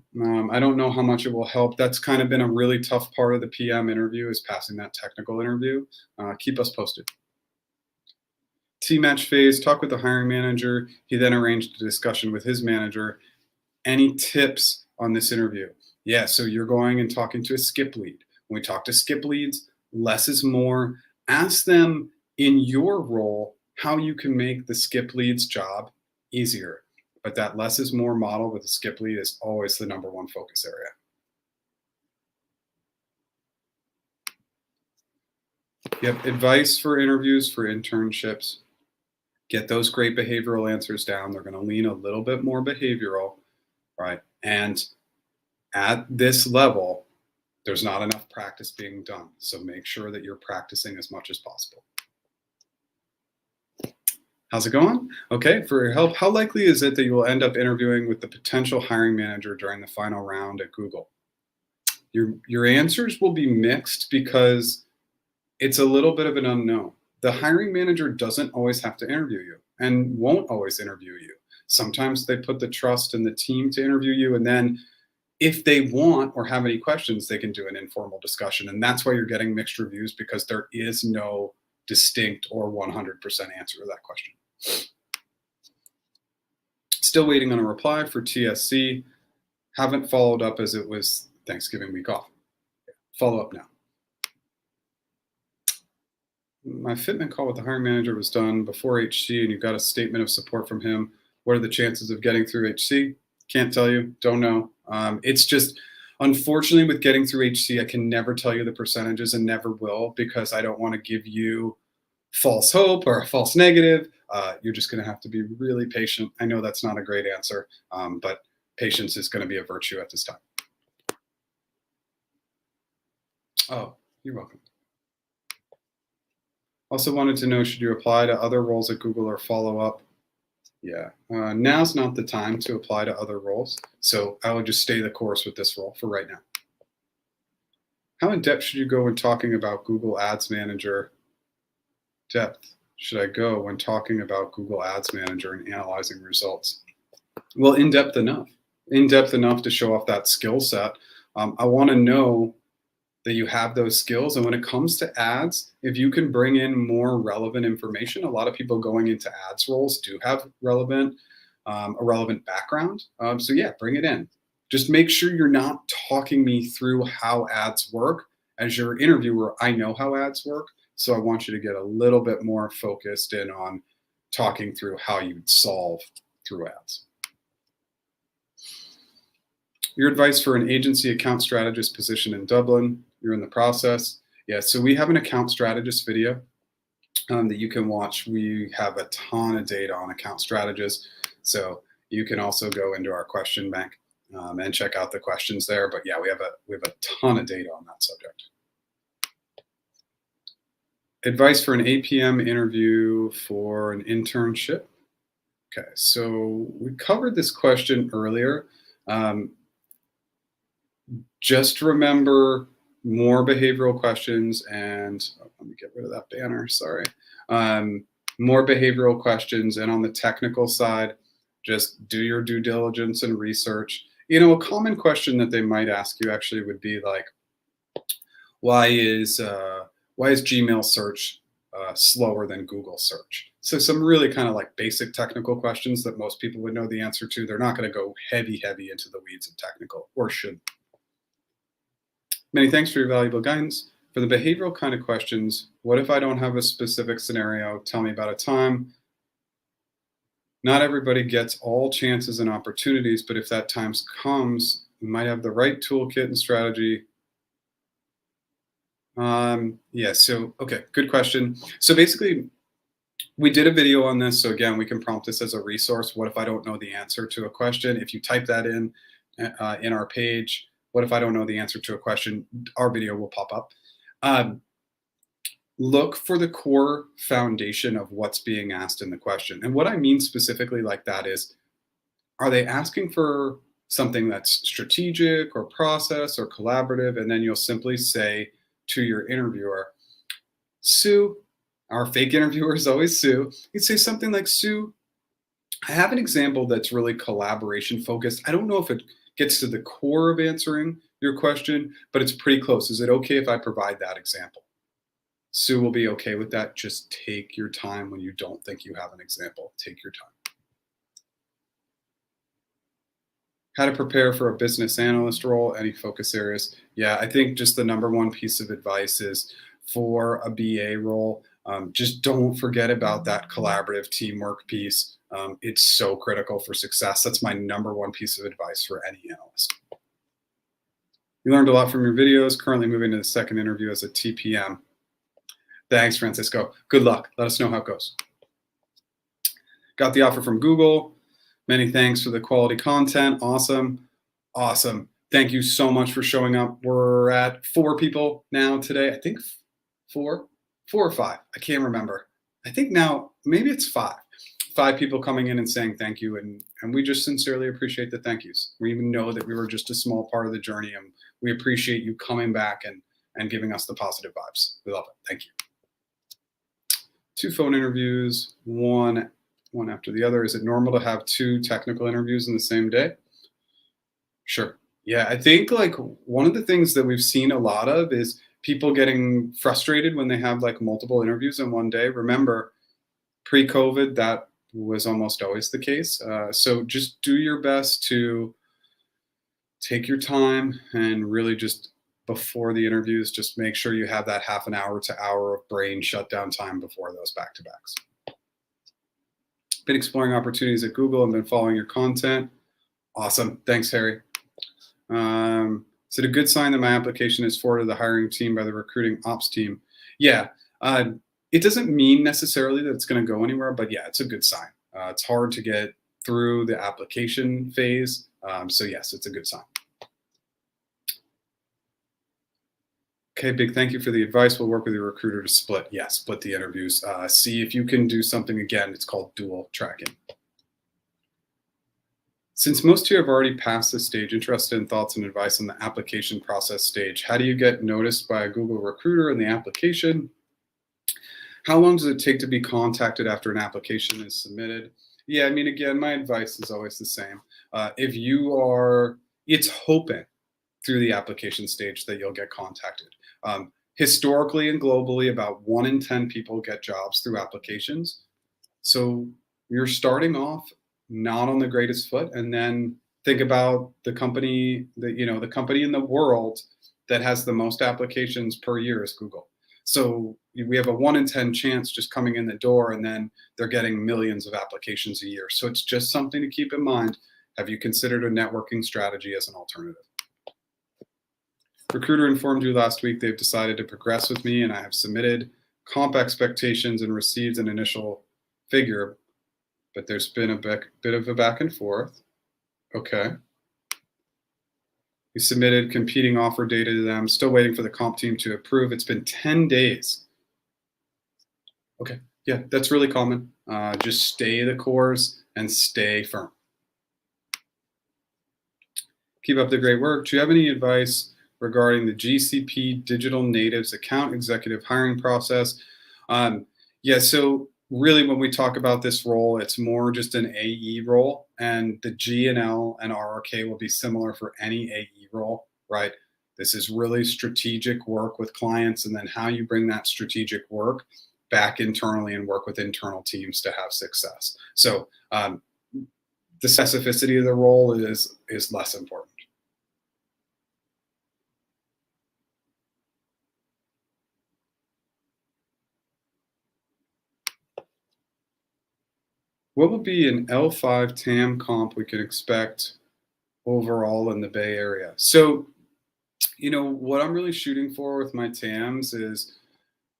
I don't know how much it will help. That's kind of been a really tough part of the PM interview is passing that technical interview. Keep us posted. T-match phase, talk with the hiring manager. He then arranged a discussion with his manager. Any tips on this interview? Yeah, so you're going and talking to a skip lead. When we talk to skip leads, less is more. Ask them in your role how you can make the skip lead's job easier. But that less is more model with the skip lead is always the number one focus area. Yep, advice for interviews for internships. Get those great behavioral answers down. They're going to lean a little bit more behavioral, right? And at this level, there's not enough practice being done. So make sure that you're practicing as much as possible. How's it going? Okay, for your help, how likely is it that you will end up interviewing with the potential hiring manager during the final round at Google? Your answers will be mixed because it's a little bit of an unknown. The hiring manager doesn't always have to interview you and won't always interview you. Sometimes they put the trust in the team to interview you, and then if they want or have any questions, they can do an informal discussion. And that's why you're getting mixed reviews, because there is no distinct or 100% answer to that question. Still waiting on a reply for TSC. Haven't followed up as it was Thanksgiving week off. Follow up now. My fitment call with the hiring manager was done before HC, and you got a statement of support from him. What are the chances of getting through HC? Can't tell you, don't know. It's just, unfortunately, with getting through HC, I can never tell you the percentages and never will, because I don't want to give you false hope or a false negative. You're just going to have to be really patient. I know that's not a great answer, but patience is going to be a virtue at this time. Oh, you're welcome. Also wanted to know, should you apply to other roles at Google or follow up? Yeah, now's not the time to apply to other roles. So I would just stay the course with this role for right now. How in depth should you go when talking about Google Ads Manager? Depth should I go when talking about Google Ads Manager and analyzing results? Well, in depth enough to show off that skill set. I want to know that you have those skills. And when it comes to ads, if you can bring in more relevant information, a lot of people going into ads roles do have a relevant background. So yeah, bring it in. Just make sure you're not talking me through how ads work. As your interviewer, I know how ads work. So I want you to get a little bit more focused in on talking through how you'd solve through ads. Your advice for an agency account strategist position in Dublin. You're in the process. Yeah, so we have an account strategist video that you can watch. We have a ton of data on account strategists. So you can also go into our question bank and check out the questions there. But yeah, we have a ton of data on that subject. Advice for an APM interview for an internship. Okay, so we covered this question earlier. Just remember more behavioral questions, and let me get rid of that banner, sorry. More behavioral questions, and on the technical side, just do your due diligence and research. You know, a common question that they might ask you actually would be like, why is Gmail search slower than Google search? So some really kind of like basic technical questions that most people would know the answer to. They're not going to go heavy into the weeds of technical, or should. Many thanks for your valuable guidance. For the behavioral kind of questions, what if I don't have a specific scenario? Tell me about a time. Not everybody gets all chances and opportunities, but if that time comes, you might have the right toolkit and strategy. Yeah, so, okay, good question. So basically, we did a video on this. So again, we can prompt this as a resource. What if I don't know the answer to a question? If you type that in our page, what if I don't know the answer to a question? Our video will pop up. Look for the core foundation of what's being asked in the question. And what I mean specifically like that is, are they asking for something that's strategic or process or collaborative? And then you'll simply say to your interviewer, Sue, our fake interviewer is always Sue. You'd say something like, Sue, I have an example that's really collaboration focused. I don't know if it gets to the core of answering your question, but it's pretty close. Is it okay if I provide that example? Sue will be okay with that. Just take your time when you don't think you have an example. Take your time. How to prepare for a business analyst role, any focus areas? Yeah, I think just the number one piece of advice is for a BA role. Just don't forget about that collaborative teamwork piece. It's so critical for success. That's my #1 piece of advice for any analyst. You learned a lot from your videos. Currently moving to the second interview as a TPM. Thanks, Francisco. Good luck. Let us know how it goes. Got the offer from Google. Many thanks for the quality content. Awesome. Awesome. Thank you so much for showing up. We're at 4 people now today. I think 4 or 5. I can't remember. I think now maybe it's 5. 5 people coming in and saying thank you. And we just sincerely appreciate the thank yous. We even know that we were just a small part of the journey, and we appreciate you coming back and giving us the positive vibes. We love it. Thank you. 2 phone interviews, one after the other. Is it normal to have 2 technical interviews in the same day? Sure. Yeah, I think like one of the things that we've seen a lot of is people getting frustrated when they have like multiple interviews in one day. Remember, pre-COVID, that was almost always the case. So just do your best to take your time and really just before the interviews, just make sure you have that half an hour to hour of brain shutdown time before those back-to-backs. Been exploring opportunities at Google and been following your content. Awesome. Thanks, Harry. Is it a good sign that my application is forwarded to the hiring team by the recruiting ops team? Yeah. It doesn't mean necessarily that it's going to go anywhere, but yeah, it's a good sign. It's hard to get through the application phase. So yes, it's a good sign. Okay, big thank you for the advice. We'll work with your recruiter to split the interviews. See if you can do something again. It's called dual tracking. Since most of you have already passed this stage, interested in thoughts and advice on the application process stage. How do you get noticed by a Google recruiter in the application? How long does it take to be contacted after an application is submitted? Yeah, I mean, again, my advice is always the same. It's hoping through the application stage that you'll get contacted. Historically and globally, about 1 in 10 people get jobs through applications. So you're starting off not on the greatest foot, and then think about the company the company in the world that has the most applications per year is Google. So we have a 1 in 10 chance just coming in the door, and then they're getting millions of applications a year. So it's just something to keep in mind. Have you considered a networking strategy as an alternative? Recruiter informed you last week they've decided to progress with me, and I have submitted comp expectations and received an initial figure, but there's been a bit of a back and forth. Okay. We submitted competing offer data to them, still waiting for the comp team to approve. It's been 10 days. Okay, yeah, that's really common. Just stay the course and stay firm. Keep up the great work. Do you have any advice regarding the GCP Digital Natives account executive hiring process? Yeah, so really when we talk about this role, it's more just an AE role, and the G and L and RRK will be similar for any AE role, right? This is really strategic work with clients, and then how you bring that strategic work back internally and work with internal teams to have success. So the specificity of the role is less important. What would be an L5 TAM comp we could expect overall in the Bay Area? So, what I'm really shooting for with my TAMs is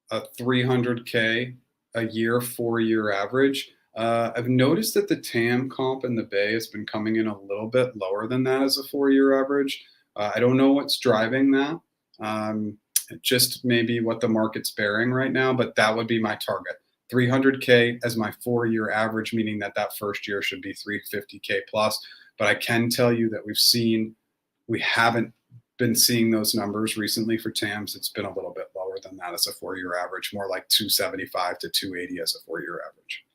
a 300K a year, 4-year average. I've noticed that the TAM comp in the Bay has been coming in a little bit lower than that as a 4-year average. I don't know what's driving that. Just maybe what the market's bearing right now, but that would be my target. 300K as my 4-year average, meaning that first year should be 350K plus. But I can tell you that we haven't been seeing those numbers recently for TAMs. It's been a little bit lower than that as a 4-year average, more like 275 to 280 as a 4-year average.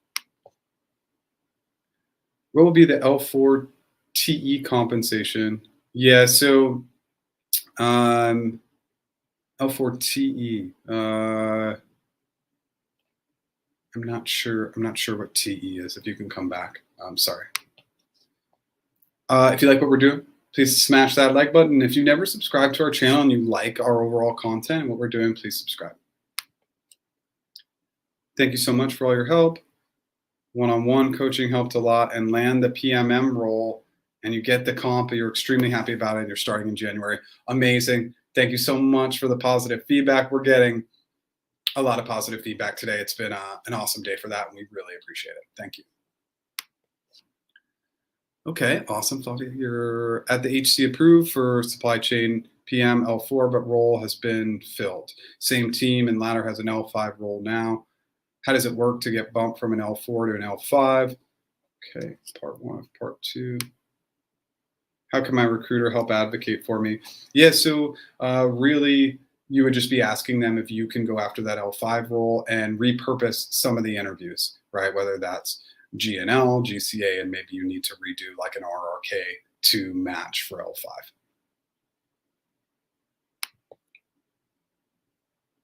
What will be the L4 TE compensation? Yeah, so L4 TE. I'm not sure what TE is. If you can come back, I'm sorry. If you like what we're doing, please smash that like button. If you never subscribed to our channel and you like our overall content and what we're doing, please subscribe. Thank you so much for all your help. One-on-one coaching helped a lot, and land the PMM role and you get the comp, you're extremely happy about it, and you're starting in January. Amazing. Thank you so much for the positive feedback. We're getting a lot of positive feedback today. It's been an awesome day for that, and we really appreciate it. Thank you. Okay, awesome. Flavia, you're at the HC approved for supply chain PM L4, but role has been filled. Same team, and ladder has an L5 role now. How does it work to get bumped from an L4 to an L5? Okay, part one of part two. How can my recruiter help advocate for me? Yeah, so really, you would just be asking them if you can go after that L5 role and repurpose some of the interviews, right? Whether that's GNL, GCA, and maybe you need to redo like an RRK to match for L5.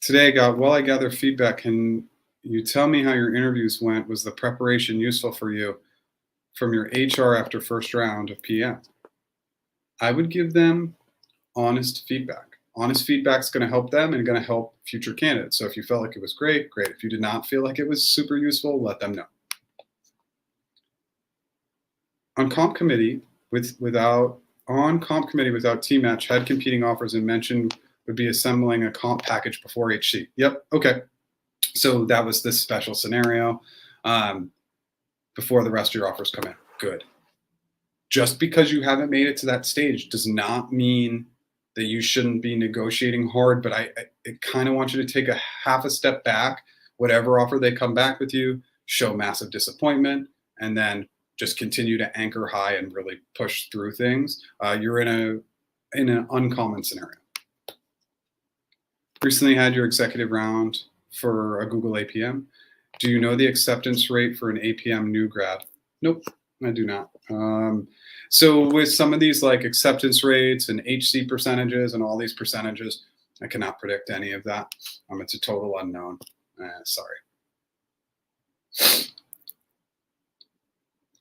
Today, I gather feedback. Can you tell me how your interviews went? Was the preparation useful for you from your HR after first round of PM? I would give them honest feedback. Honest feedback is going to help them and going to help future candidates. So if you felt like it was great, great. If you did not feel like it was super useful, let them know. On comp committee without team match, had competing offers and mentioned would be assembling a comp package before HC. Yep. Okay. So that was this special scenario before the rest of your offers come in. Good. Just because you haven't made it to that stage does not mean that you shouldn't be negotiating hard, but I kind of want you to take a half a step back. Whatever offer they come back with you, show massive disappointment, and then just continue to anchor high and really push through things. You're in an uncommon scenario. Recently had your executive round for a Google APM. Do you know the acceptance rate for an APM new grad? Nope, I do not. So with some of these like acceptance rates and HC percentages and all these percentages, I cannot predict any of that. It's a total unknown. Sorry.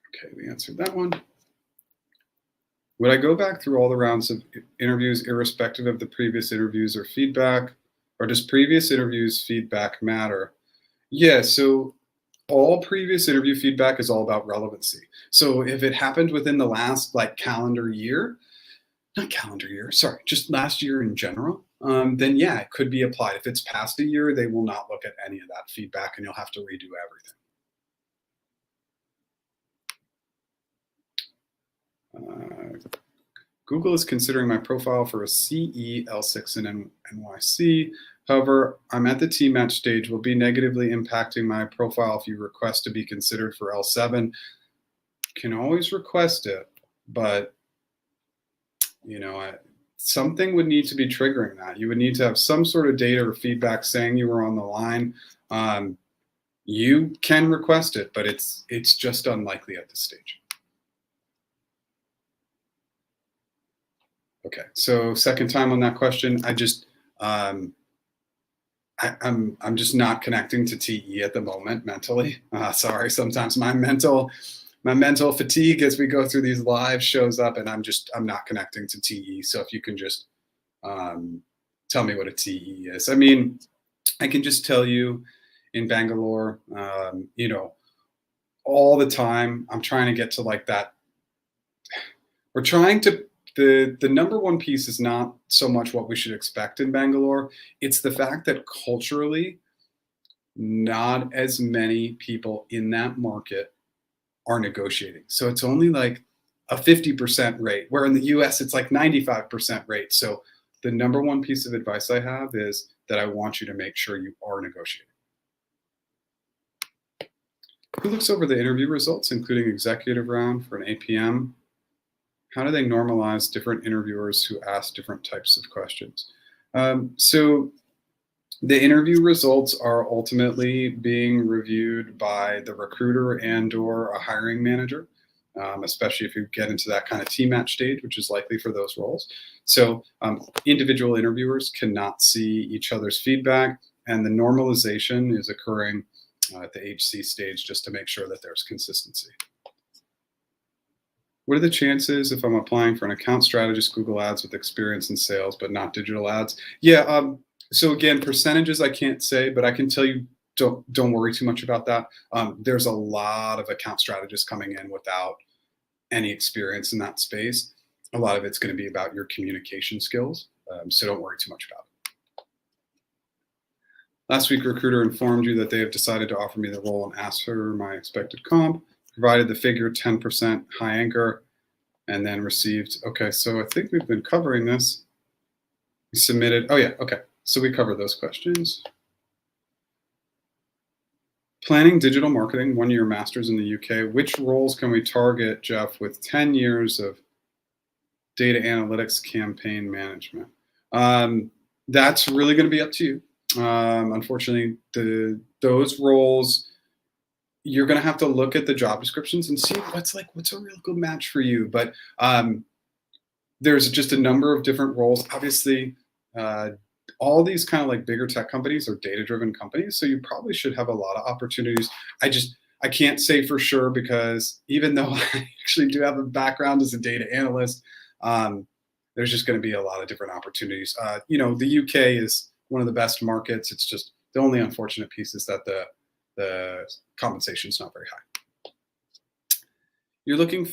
Okay, we answered that one. Would I go back through all the rounds of interviews irrespective of the previous interviews or feedback? Or does previous interviews feedback matter? Yeah, so all previous interview feedback is all about relevancy. So if it happened within the last just last year in general, then yeah, it could be applied. If it's past a year, they will not look at any of that feedback and you'll have to redo everything. Google is considering my profile for a CE L6 in NYC. However, I'm at the T-match stage, will be negatively impacting my profile if you request to be considered for L7. Can always request it, but something would need to be triggering that. You would need to have some sort of data or feedback saying you were on the line. You can request it, but it's just unlikely at this stage. Okay, so second time on that question, I'm just not connecting to TE at the moment mentally. Sorry, sometimes my mental fatigue as we go through these live shows up, and I'm not connecting to TE. So if you can just tell me what a TE is. I mean, I can just tell you in Bangalore, all the time I'm trying to get to like that. We're trying to. The number one piece is not so much what we should expect in Bangalore. It's the fact that culturally, not as many people in that market are negotiating. So it's only like a 50% rate, where in the US, it's like 95% rate. So the number one piece of advice I have is that I want you to make sure you are negotiating. Who looks over the interview results, including executive round for an APM? How do they normalize different interviewers who ask different types of questions? So the interview results are ultimately being reviewed by the recruiter and/or a hiring manager, especially if you get into that kind of T-match stage, which is likely for those roles. So individual interviewers cannot see each other's feedback, and the normalization is occurring at the HC stage just to make sure that there's consistency. What are the chances if I'm applying for an account strategist Google Ads with experience in sales but not digital ads? Yeah, so again, percentages I can't say, but I can tell you don't worry too much about that. There's a lot of account strategists coming in without any experience in that space. A lot of it's going to be about your communication skills. So don't worry too much about it. Last week, recruiter informed you that they have decided to offer me the role and asked for my expected comp, provided the figure 10% high anchor, and then received. Okay, so I think we've been covering this. We submitted. Oh, yeah. Okay. So we covered those questions. Planning digital marketing, 1-year master's in the UK. Which roles can we target, Jeff, with 10 years of data analytics campaign management? That's really going to be up to you. Unfortunately, those roles, you're going to have to look at the job descriptions and see what's a real good match for you. But there's just a number of different roles. Obviously, all these kind of like bigger tech companies are data-driven companies, so you probably should have a lot of opportunities. I can't say for sure, because even though I actually do have a background as a data analyst, there's just going to be a lot of different opportunities. The UK is one of the best markets. It's just the only unfortunate piece is that the compensation is not very high. You're looking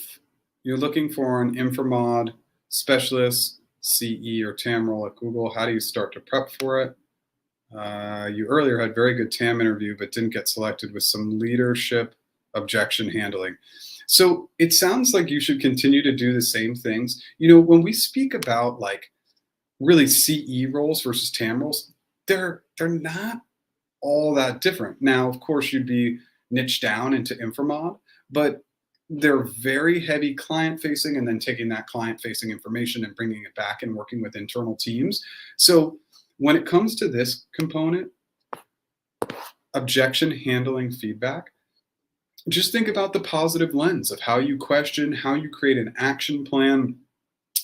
for an Infomod specialist, CE or TAM role at Google. How do you start to prep for it? You earlier had very good TAM interview, but didn't get selected with some leadership objection handling. So it sounds like you should continue to do the same things. When we speak about like really CE roles versus TAM roles, they're not all that different. Now, of course, you'd be niched down into Infomod, but they're very heavy client-facing, and then taking that client-facing information and bringing it back and working with internal teams. So when it comes to this component, objection handling feedback, just think about the positive lens of how you question, how you create an action plan,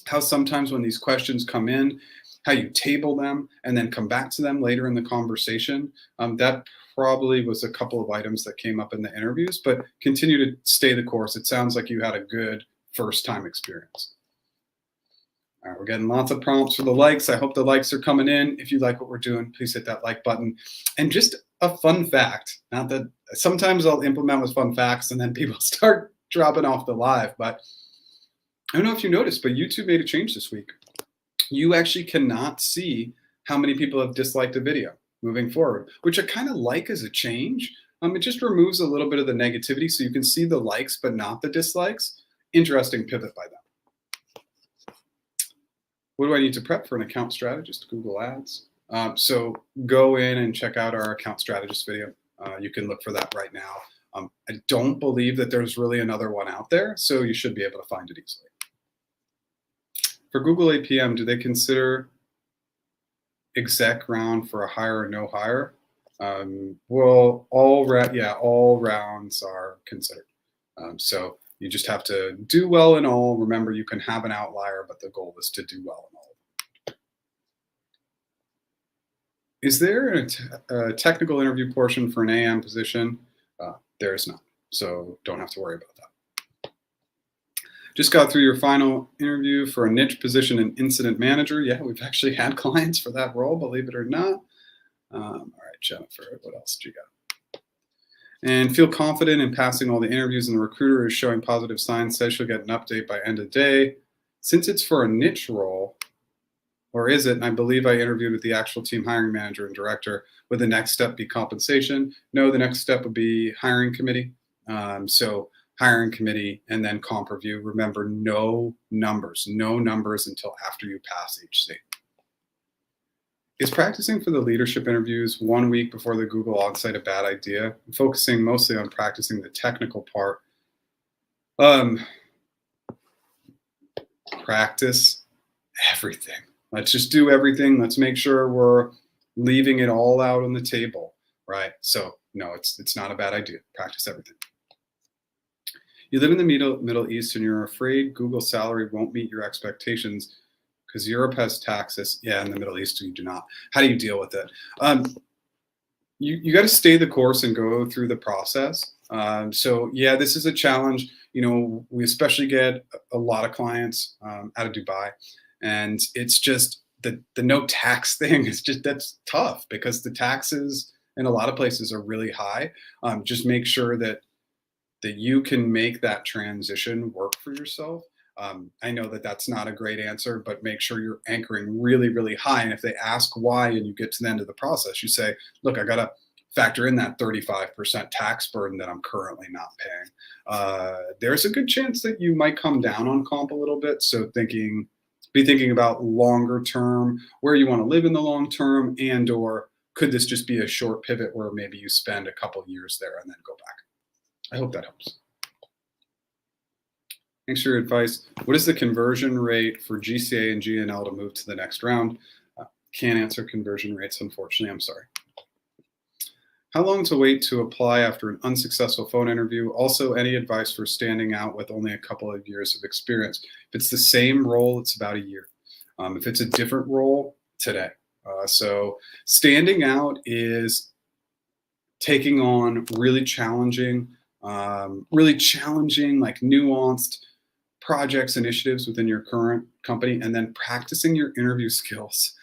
how sometimes when these questions come in, how you table them and then come back to them later in the conversation. That probably was a couple of items that came up in the interviews, but continue to stay the course. It sounds like you had a good first-time experience. All right, we're getting lots of prompts for the likes. I hope the likes are coming in. If you like what we're doing, please hit that like button. And just a fun fact, not that sometimes I'll implement with fun facts and then people start dropping off the live, but I don't know if you noticed, but YouTube made a change this week. You actually cannot see how many people have disliked a video moving forward, which I kind of like as a change. It just removes a little bit of the negativity, so you can see the likes but not the dislikes. Interesting pivot by them. What do I need to prep for an account strategist? Google Ads. So go in and check out our account strategist video. You can look for that right now. I don't believe that there's really another one out there, so you should be able to find it easily. For Google APM, do they consider exec round for a hire or no hire? Well, all rounds are considered. So you just have to do well in all. Remember, you can have an outlier, but the goal is to do well in all. Is there a technical interview portion for an AM position? There is not, so don't have to worry about that. Just got through your final interview for a niche position in incident manager. Yeah, we've actually had clients for that role, believe it or not. All right, Jennifer, what else do you got? And feel confident in passing all the interviews, and the recruiter is showing positive signs, says she'll get an update by end of day. Since it's for a niche role, or is it? And I believe I interviewed with the actual team hiring manager and director. Would the next step be compensation? No, the next step would be hiring committee. So hiring committee and then comp review. Remember, no numbers until after you pass HC. Is practicing for the leadership interviews 1 week before the Google onsite a bad idea? I'm focusing mostly on practicing the technical part. Practice everything. Let's just do everything. Let's make sure we're leaving it all out on the table, right? So no, it's not a bad idea. Practice everything. You live in the Middle East and you're afraid Google's salary won't meet your expectations because Europe has taxes. Yeah, in the Middle East you do not. How do you deal with it? You got to stay the course and go through the process. So yeah, this is a challenge. We especially get a lot of clients out of Dubai, and it's just the no tax thing is just, that's tough because the taxes in a lot of places are really high. Just make sure that you can make that transition work for yourself. I know that that's not a great answer, but make sure you're anchoring really, really high. And if they ask why and you get to the end of the process, you say, look, I got to factor in that 35% tax burden that I'm currently not paying. There's a good chance that you might come down on comp a little bit. So be thinking about longer term, where you want to live in the long term, and or could this just be a short pivot where maybe you spend a couple years there and then go back. I hope that helps. Thanks for your advice. What is the conversion rate for GCA and GNL to move to the next round? Can't answer conversion rates, unfortunately. I'm sorry. How long to wait to apply after an unsuccessful phone interview? Also, any advice for standing out with only a couple of years of experience? If it's the same role, it's about a year. If it's a different role, today. So standing out is taking on really challenging, like nuanced projects, initiatives within your current company, and then practicing your interview skills.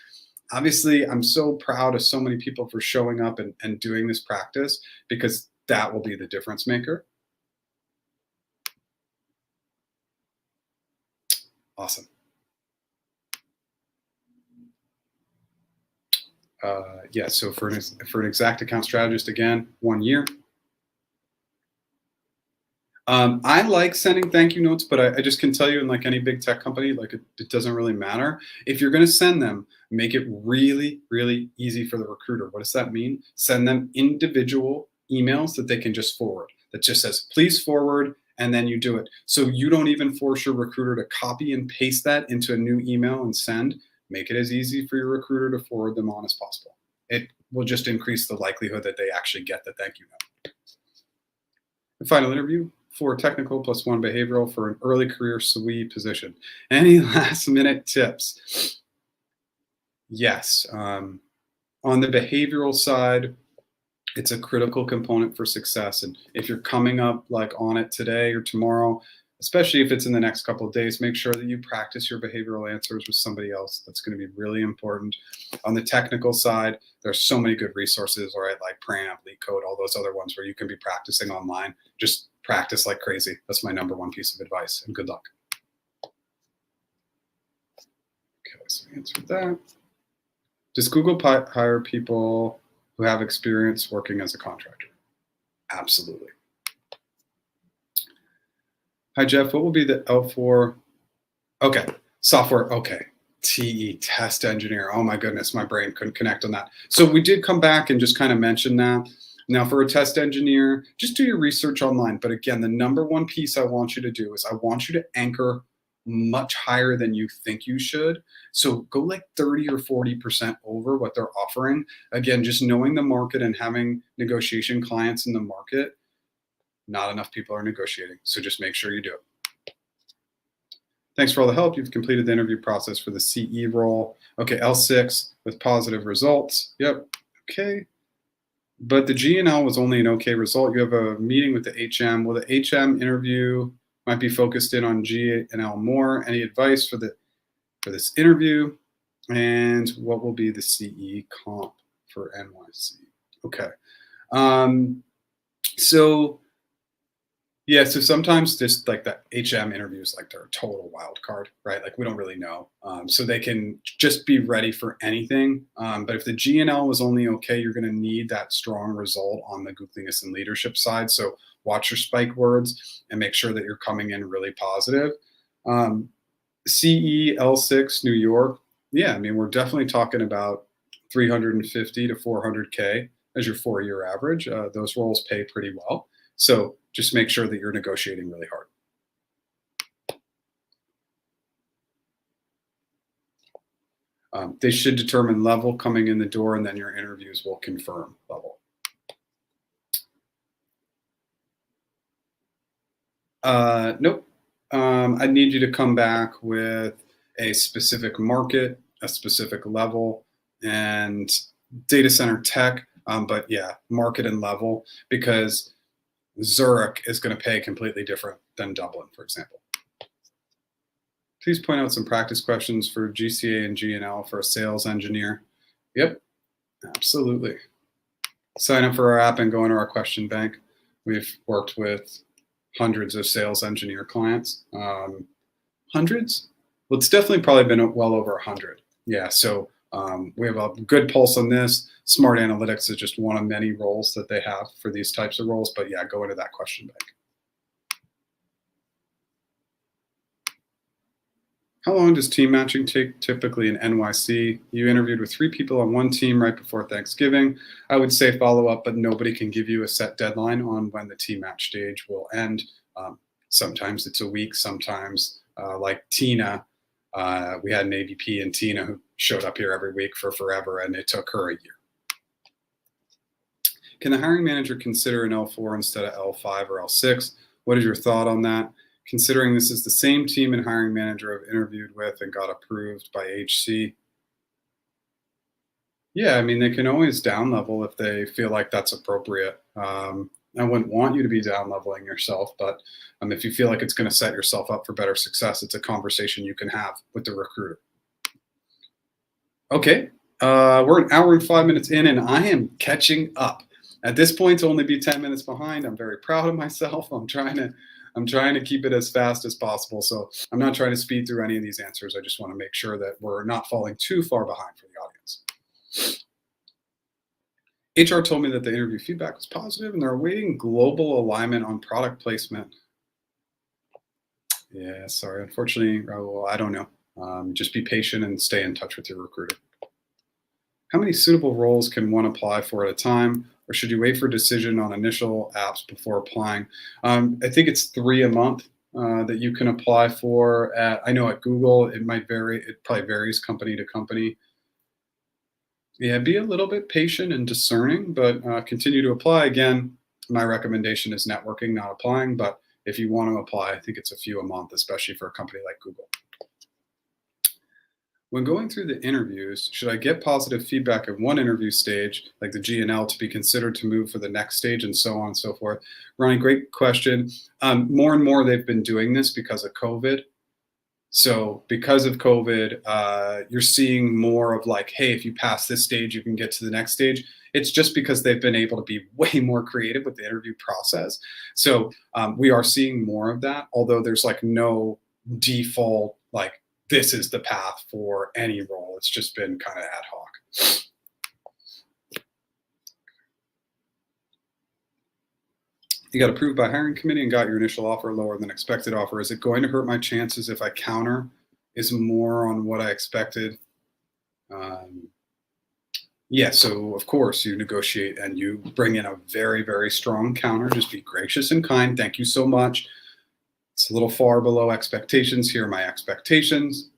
Obviously, I'm so proud of so many people for showing up and doing this practice, because that will be the difference maker. Awesome. Yeah, so for an exact account strategist, again, 1 year. I like sending thank you notes, but I just can tell you, in like any big tech company, like it doesn't really matter. If you're going to send them, make it really, really easy for the recruiter. What does that mean? Send them individual emails that they can just forward. That just says, please forward, and then you do it. So you don't even force your recruiter to copy and paste that into a new email and send. Make it as easy for your recruiter to forward them on as possible. It will just increase the likelihood that they actually get the thank you note. The final interview. 4 technical plus 1 behavioral for an early career SWE position. Any last minute tips? Yes. On the behavioral side, it's a critical component for success. And if you're coming up like on it today or tomorrow, especially if it's in the next couple of days, make sure that you practice your behavioral answers with somebody else. That's going to be really important. On the technical side, there's so many good resources, right? Like Preamp, LeetCode, all those other ones where you can be practicing online. Just practice like crazy. That's my #1 piece of advice, and good luck. Okay, so we answered that. Does Google hire people who have experience working as a contractor? Absolutely. Hi, Jeff. What will be the L4? Okay, software. Okay, TE, test engineer. Oh my goodness, my brain couldn't connect on that. So we did come back and just kind of mention that. Now, for a test engineer, just do your research online. But again, the #1 piece I want you to do is I want you to anchor much higher than you think you should. So go like 30 or 40% over what they're offering. Again, just knowing the market and having negotiation clients in the market, not enough people are negotiating. So just make sure you do it. Thanks for all the help. You've completed the interview process for the CE role. Okay, L6 with positive results. Yep, okay. But the GNL was only an okay result. You have a meeting with the HM. Well, the HM interview might be focused in on GNL more. Any advice for this interview? And what will be the CE comp for NYC? Okay. So yeah, so sometimes just like the HM interviews, like they're a total wild card, right? Like we don't really know. So they can just be ready for anything. But if the GNL was only okay, you're going to need that strong result on the googliness and leadership side. So watch your spike words and make sure that you're coming in really positive. CE L6 New York. Yeah, I mean, we're definitely talking about 350 to 400K as your 4-year average. Those roles pay pretty well. So just make sure that you're negotiating really hard. They should determine level coming in the door, and then your interviews will confirm level. Nope. I need you to come back with a specific market, a specific level, and data center tech. But yeah, market and level, because Zurich is going to pay completely different than Dublin, for example. Please point out some practice questions for GCA and GNL for a sales engineer. Yep, absolutely. sign up for our app and go into our question bank. We've worked with hundreds of sales engineer clients. Hundreds? Well, it's definitely probably been well over 100. Yeah, so we have a good pulse on this. Smart analytics is just one of many roles that they have for these types of roles. But yeah, go into that question bank. How long does team matching take typically in NYC? You interviewed with 3 people on one team right before Thanksgiving. I would say follow up, but nobody can give you a set deadline on when the team match stage will end. Sometimes it's a week, sometimes like Tina, we had an AVP in Tina who showed up here every week for forever, and it took her a year. Can the hiring manager consider an L4 instead of L5 or L6? What is your thought on that? Considering this is the same team and hiring manager I've interviewed with and got approved by HC. Yeah, I mean, they can always down level if they feel like that's appropriate. I wouldn't want you to be down leveling yourself, but if you feel like it's going to set yourself up for better success, it's a conversation you can have with the recruiter. Okay, we're an hour and 5 minutes in, and I am catching up. At this point, to only be 10 minutes behind, I'm very proud of myself. I'm trying to keep it as fast as possible. So I'm not trying to speed through any of these answers. I just want to make sure that we're not falling too far behind for the audience. HR told me that the interview feedback was positive and they're awaiting global alignment on product placement. Yeah, sorry. Unfortunately, Raul, I don't know. Just be patient and stay in touch with your recruiter. How many suitable roles can one apply for at a time, or should you wait for a decision on initial apps before applying? I think it's 3 a month that you can apply for. I know at Google it might vary. It probably varies company to company. Yeah, be a little bit patient and discerning, but continue to apply. Again, my recommendation is networking, not applying. But if you want to apply, I think it's a few a month, especially for a company like Google. When going through the interviews, should I get positive feedback at one interview stage, like the G&L, to be considered to move for the next stage, and so on and so forth? Ronnie, great question. More and more they've been doing this because of COVID. So because of COVID, you're seeing more of like, hey, if you pass this stage, you can get to the next stage. It's just because they've been able to be way more creative with the interview process. So we are seeing more of that, although there's like no default, like this is the path for any role. It's just been kind of ad hoc. You got approved by hiring committee and got your initial offer lower than expected offer. Is it going to hurt my chances if I counter is more on what I expected? Yeah, so of course you negotiate and you bring in a very, very strong counter. Just be gracious and kind. Thank you so much. It's a little far below expectations. Here are my expectations.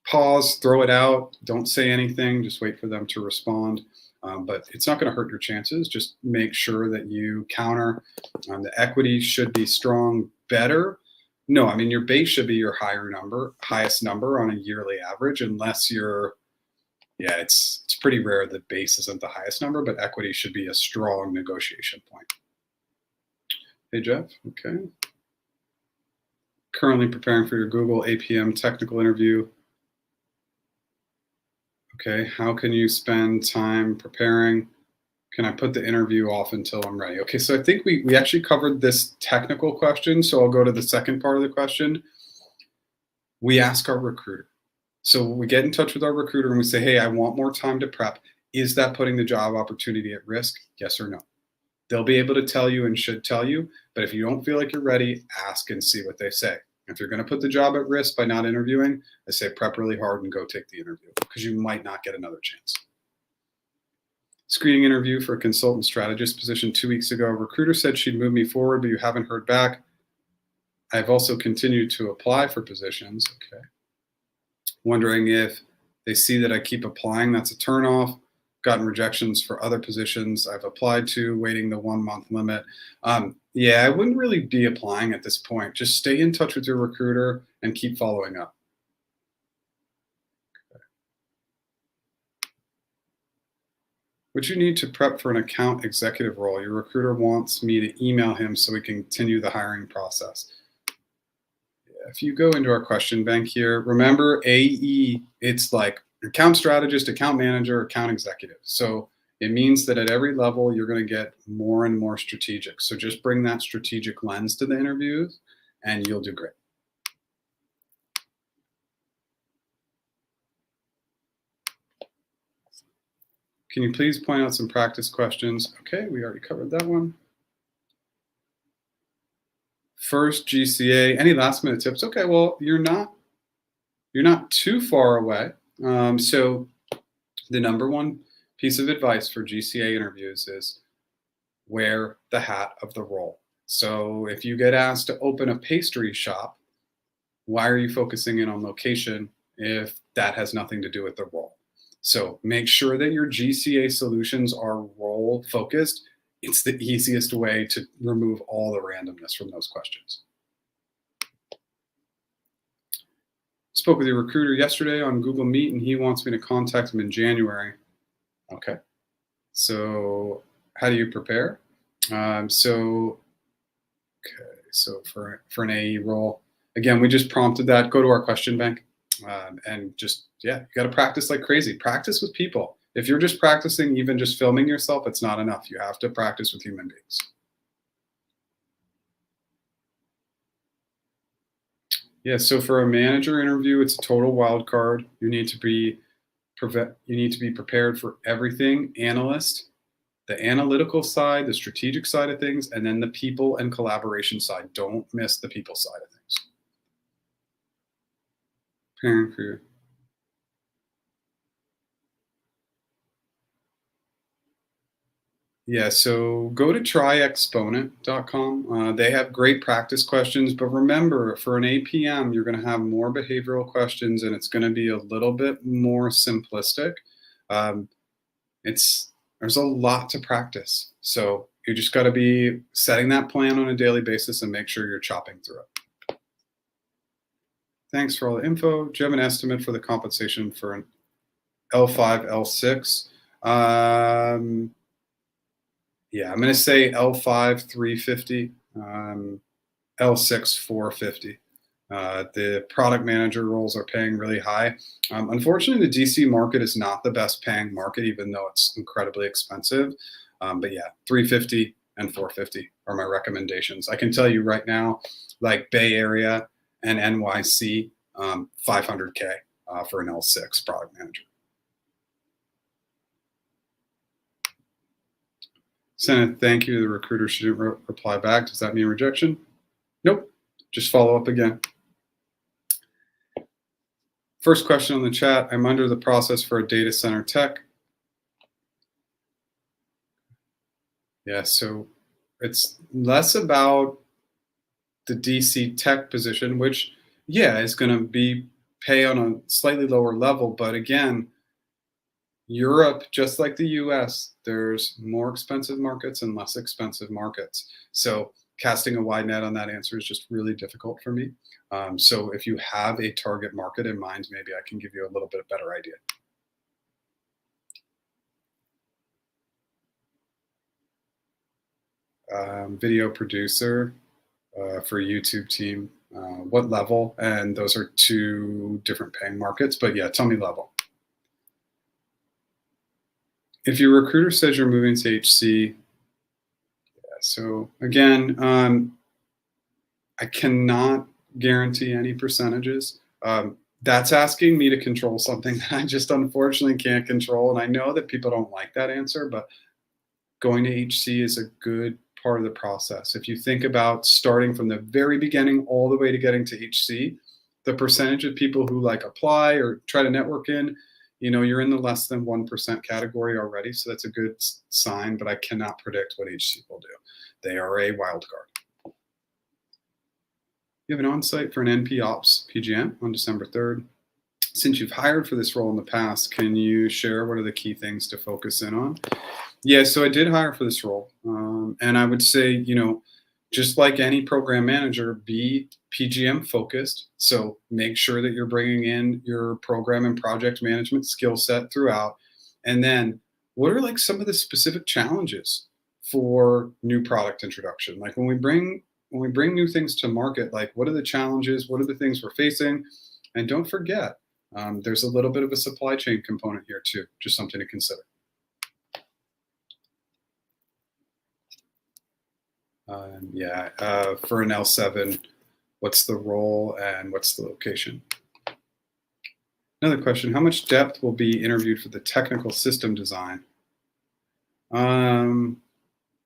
Pause, throw it out. Don't say anything. Just wait for them to respond. But it's not going to hurt your chances. Just make sure that you counter. The equity should be strong. Better. No, I mean your base should be your highest number on a yearly average, unless you're. Yeah, it's pretty rare that base isn't the highest number, but equity should be a strong negotiation point. Hey Jeff, okay. Currently preparing for your Google APM technical interview. Okay, how can you spend time preparing? Can I put the interview off until I'm ready? Okay, so I think we actually covered this technical question, so I'll go to the second part of the question. We ask our recruiter. So we get in touch with our recruiter and we say, hey, I want more time to prep. Is that putting the job opportunity at risk? Yes or no? They'll be able to tell you and should tell you, but if you don't feel like you're ready, ask and see what they say. If you're going to put the job at risk by not interviewing, I say prep really hard and go take the interview because you might not get another chance. Screening interview for a consultant strategist position 2 weeks ago. A recruiter said she'd move me forward, but you haven't heard back. I've also continued to apply for positions. Okay. Wondering if they see that I keep applying, that's a turnoff. Gotten rejections for other positions I've applied to, waiting the 1 month limit. Yeah, I wouldn't really be applying at this point. Just stay in touch with your recruiter and keep following up. Okay. Would you need to prep for an account executive role? Your recruiter wants me to email him so we can continue the hiring process. If you go into our question bank here, remember AE, it's like account strategist, account manager, account executive. So It means that at every level, you're going to get more and more strategic. So just bring that strategic lens to the interviews and you'll do great. Can you please point out some practice questions? Okay, we already covered that one. First GCA, any last minute tips? Okay, well, you're not too far away. So the number one piece of advice for GCA interviews is wear the hat of the role. So if you get asked to open a pastry shop, why are you focusing in on location if that has nothing to do with the role? So make sure that your GCA solutions are role focused. It's the easiest way to remove all the randomness from those questions. Spoke with your recruiter yesterday on Google Meet and he wants me to contact him in January. Okay. So how do you prepare? So for an AE role, again, we just prompted that. Go to our question bank and just, you got to practice like crazy. Practice with people. If you're just practicing, even just filming yourself, it's not enough. You have to practice with human beings. Yeah, so for a manager interview, it's a total wild card. You need to be prepared for everything: analyst, the analytical side, the strategic side of things, and then the people and collaboration side. Don't miss the people side of things. Preparing for your Yeah, so go to tryexponent.com. They have great practice questions, but remember, for an APM, you're going to have more behavioral questions, and it's going to be a little bit more simplistic. There's a lot to practice, so you just got to be setting that plan on a daily basis and make sure you're chopping through it. Thanks for all the info. Do you have an estimate for the compensation for an L5, L6? Yeah, I'm going to say L5 350, L6 450. The product manager roles are paying really high. Unfortunately, the DC market is not the best paying market, even though it's incredibly expensive. But yeah, 350 and 450 are my recommendations. I can tell you right now, like Bay Area and NYC, 500K for an L6 product manager. Send a thank you to the recruiter. She didn't reply back. Does that mean rejection? Nope. Just follow up again. First question on the chat. I'm under the process for a data center tech. Yeah, so it's less about the DC tech position, which, is going to be pay on a slightly lower level. But again, Europe, just like the US, there's more expensive markets and less expensive markets. So casting a wide net on that answer is just really difficult for me. So if you have a target market in mind, maybe I can give you a little bit better idea. Video producer for YouTube team. What level? And those are two different paying markets. But yeah, tell me level. If your recruiter says you're moving to HC, so again, I cannot guarantee any percentages. That's asking me to control something that I just unfortunately can't control. And I know that people don't like that answer, but going to HC is a good part of the process. If you think about starting from the very beginning all the way to getting to HC, the percentage of people who apply or try to network in, you're in the less than 1% category already. So that's a good sign, but I cannot predict what HC will do. They are a wild card. You have an on-site for an NPI Ops PgM on December 3rd. Since you've hired for this role in the past, can you share what are the key things to focus in on? Yeah, so I did hire for this role. And I would say, just like any program manager, be PGM focused. So make sure that you're bringing in your program and project management skill set throughout. And then what are some of the specific challenges for new product introduction? Like when we bring new things to market, what are the challenges? What are the things we're facing? And don't forget, there's a little bit of a supply chain component here too, just something to consider. For an L7, what's the role and what's the location? Another question, how much depth will be interviewed for the technical system design?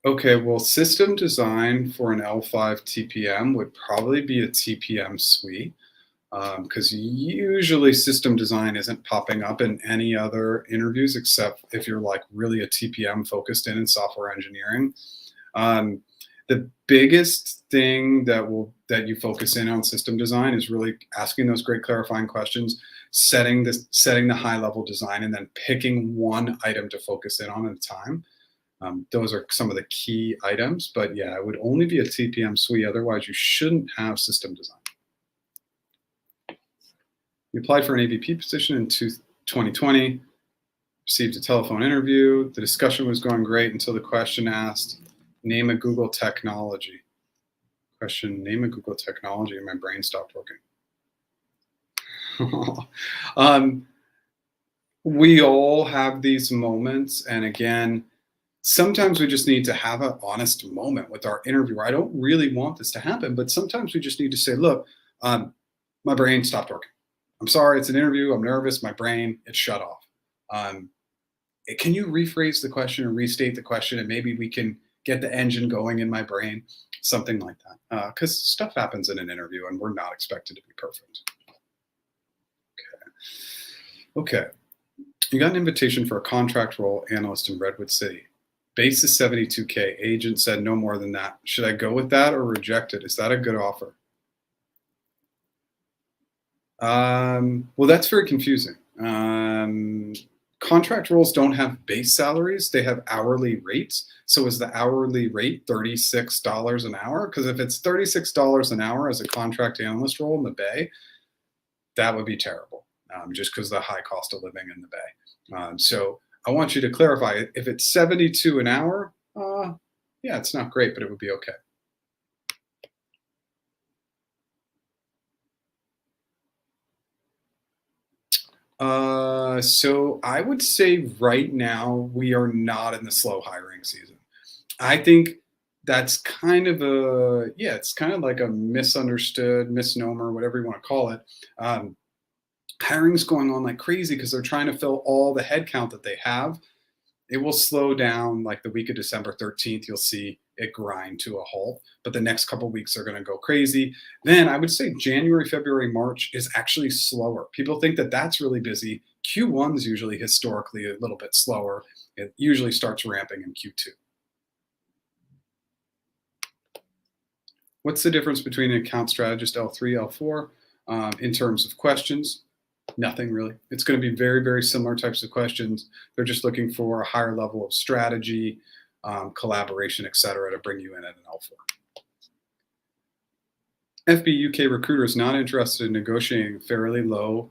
Okay, well, system design for an L5 TPM would probably be a TPM suite, because usually system design isn't popping up in any other interviews except if you're like really a TPM focused in software engineering. The biggest thing that you focus in on system design is really asking those great clarifying questions, setting the high level design, and then picking one item to focus in on at a time. Those are some of the key items, but yeah, it would only be a TPM suite. Otherwise, you shouldn't have system design. You applied for an AVP position in 2020, received a telephone interview. The discussion was going great until the question asked, name a Google technology. Question, name a Google technology, and my brain stopped working. We all have these moments, and again, sometimes we just need to have an honest moment with our interviewer. I don't really want this to happen, but sometimes we just need to say, look, my brain stopped working. I'm sorry, it's an interview. I'm nervous. My brain, it shut off. Can you rephrase the question or restate the question, and maybe we can get the engine going in my brain, something like that. Because stuff happens in an interview, and we're not expected to be perfect. Okay. You got an invitation for a contract role analyst in Redwood City. Base is $72K. Agent said no more than that. Should I go with that or reject it? Is that a good offer? Well, that's very confusing. Contract roles don't have base salaries. They have hourly rates. So is the hourly rate $36 an hour? Because if it's $36 an hour as a contract analyst role in the Bay, that would be terrible, just because of the high cost of living in the Bay. So I want you to clarify, if it's 72 an hour, yeah, it's not great, but it would be okay. So I would say right now we are not in the slow hiring season. I think that's kind of it's kind of like a misunderstood misnomer, whatever you want to call it. Hiring's going on like crazy because they're trying to fill all the headcount that they have. It will slow down like the week of December 13th. You'll see it grind to a halt, but the next couple of weeks are going to go crazy. Then I would say January, February, March is actually slower. People think that that's really busy. Q1 is usually historically a little bit slower. It usually starts ramping in Q2. What's the difference between an account strategist L3, L4 in terms of questions? Nothing really. It's going to be very, very similar types of questions. They're just looking for a higher level of strategy, collaboration, et cetera, to bring you in at an L4. FB UK recruiter is not interested in negotiating a fairly low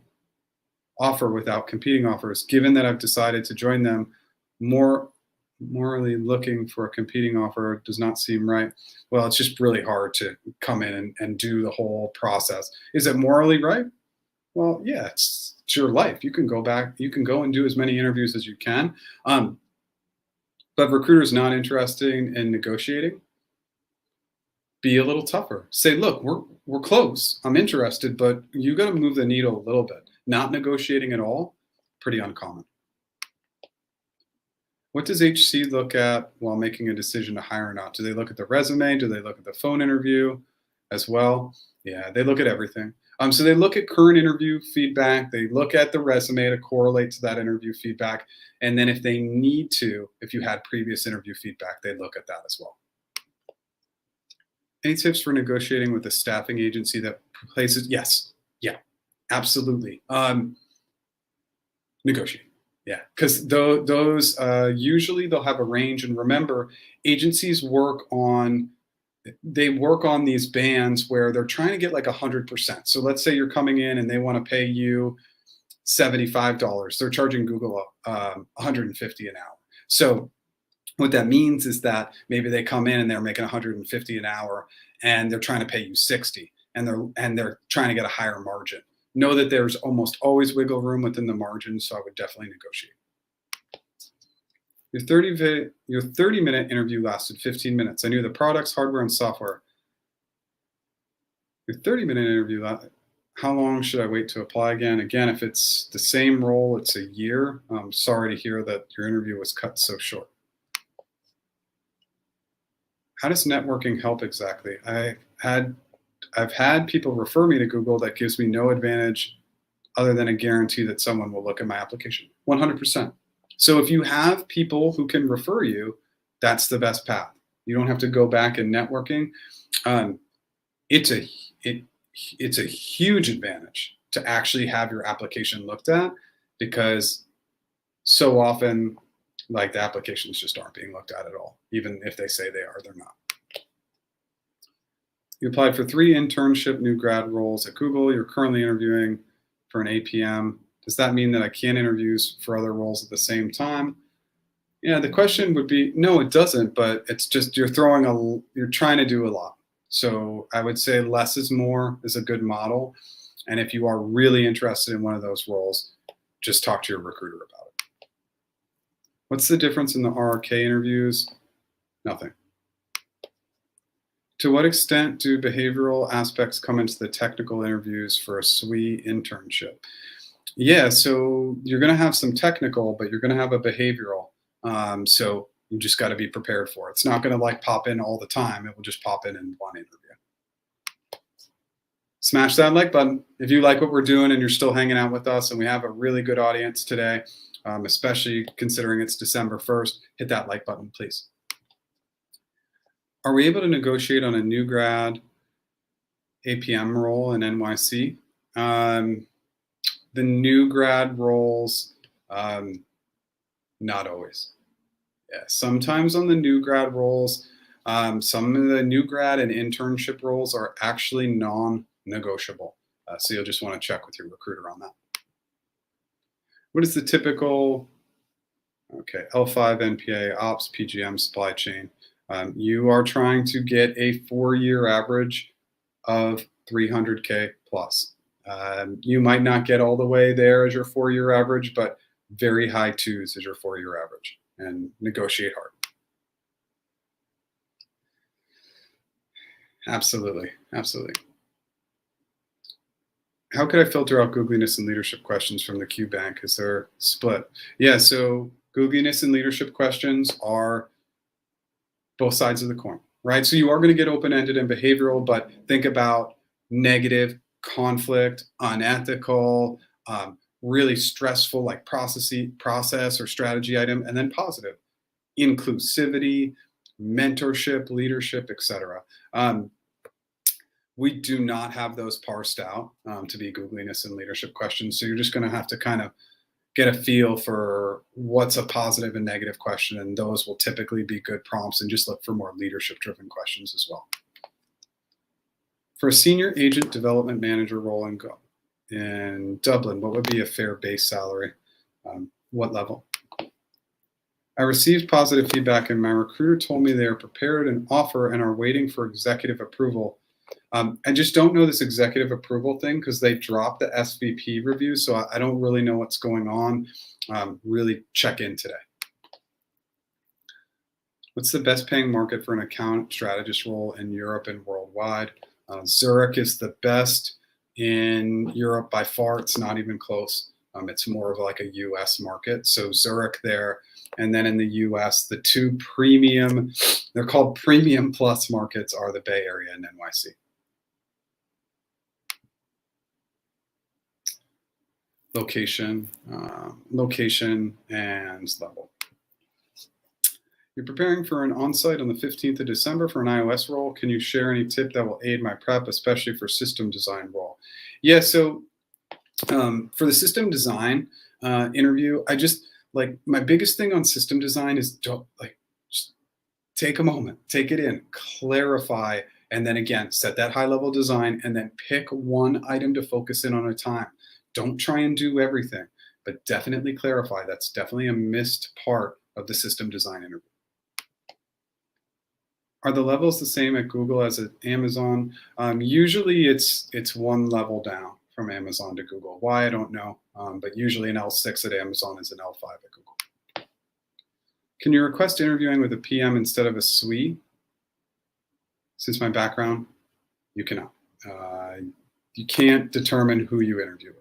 offer without competing offers. Given that I've decided to join them, morally looking for a competing offer does not seem right. Well, it's just really hard to come in and do the whole process. Is it morally right? Well, yeah, it's your life. You can go back, you can go and do as many interviews as you can. But recruiters not interested in negotiating, be a little tougher. Say, look, we're close. I'm interested, but you got to move the needle a little bit. Not negotiating at all, pretty uncommon. What does HC look at while making a decision to hire or not? Do they look at the resume? Do they look at the phone interview as well? Yeah, they look at everything. So they look at current interview feedback. They look at the resume to correlate to that interview feedback. And then if they need to, if you had previous interview feedback, they look at that as well. Any tips for negotiating with a staffing agency that places? Yes. Yeah, absolutely. Negotiate. Yeah, because those usually they'll have a range. And remember, agencies work on these bands where they're trying to get like 100%. So let's say you're coming in and they want to pay you $75. They're charging Google $150 an hour. So what that means is that maybe they come in and they're making $150 an hour and they're trying to pay you 60 and they're trying to get a higher margin. Know that there's almost always wiggle room within the margin, so I would definitely negotiate. Your 30-minute interview lasted 15 minutes. I knew the products, hardware, and software. Your 30-minute interview, how long should I wait to apply again? Again, if it's the same role, it's a year. I'm sorry to hear that your interview was cut so short. How does networking help exactly? I've had people refer me to Google. That gives me no advantage other than a guarantee that someone will look at my application. 100%. So if you have people who can refer you, that's the best path. You don't have to go back and networking. It's a huge advantage to actually have your application looked at, because so often, like, the applications just aren't being looked at all. Even if they say they are, they're not. You applied for 3 internship new grad roles at Google. You're currently interviewing for an APM. Does that mean that I can't interview for other roles at the same time? Yeah, the question would be, no, it doesn't, but it's just you're trying to do a lot. So I would say less is more is a good model. And if you are really interested in one of those roles, just talk to your recruiter about it. What's the difference in the RRK interviews? Nothing. To what extent do behavioral aspects come into the technical interviews for a SWE internship? Yeah, so you're going to have some technical, but you're going to have a behavioral. So you just got to be prepared for it. It's not going to like pop in all the time. It will just pop in one interview. Smash that like button if you like what we're doing and you're still hanging out with us. And we have a really good audience today, especially considering it's December 1st. Hit that like button, please. Are we able to negotiate on a new grad APM role in NYC? The new grad roles, not always. Yeah, sometimes on the new grad roles, some of the new grad and internship roles are actually non-negotiable. So you'll just want to check with your recruiter on that. What is the typical, L5 NPI Ops PgM supply chain? You are trying to get a 4-year average of 300K plus. You might not get all the way there as your 4-year average, but very high 2s is your 4-year average, and negotiate hard. Absolutely, absolutely. How could I filter out googliness and leadership questions from the Q bank? Is there split? Yeah, so googliness and leadership questions are both sides of the coin, right? So you are going to get open-ended and behavioral, but think about negative, conflict, unethical, really stressful, like process or strategy item, and then positive, inclusivity, mentorship, leadership, etc. We do not have those parsed out to be googliness and leadership questions. So you're just going to have to kind of get a feel for what's a positive and negative question. And those will typically be good prompts, and just look for more leadership driven questions as well. For a senior agent development manager role in Dublin, what would be a fair base salary? What level? I received positive feedback and my recruiter told me they are prepared an offer and are waiting for executive approval. I just don't know this executive approval thing because they dropped the SVP review, so I don't really know what's going on. Really check in today. What's the best paying market for an account strategist role in Europe and worldwide? Zurich is the best in Europe by far. It's not even close. It's more of like a US market. So Zurich there. And then in the US, the 2 premium, they're called premium plus markets, are the Bay Area and NYC. Location and level. You're preparing for an on-site on the 15th of December for an iOS role. Can you share any tip that will aid my prep, especially for system design role? Yeah, so for the system design interview, I just, like, my biggest thing on system design is just take a moment, take it in, clarify, and then again, set that high level design and then pick one item to focus in on a time. Don't try and do everything, but definitely clarify. That's definitely a missed part of the system design interview. Are the levels the same at Google as at Amazon? Usually it's one level down from Amazon to Google. Why, I don't know, but usually an L6 at Amazon is an L5 at Google. Can you request interviewing with a PM instead of a SWE? Since my background, you cannot. You can't determine who you interview with.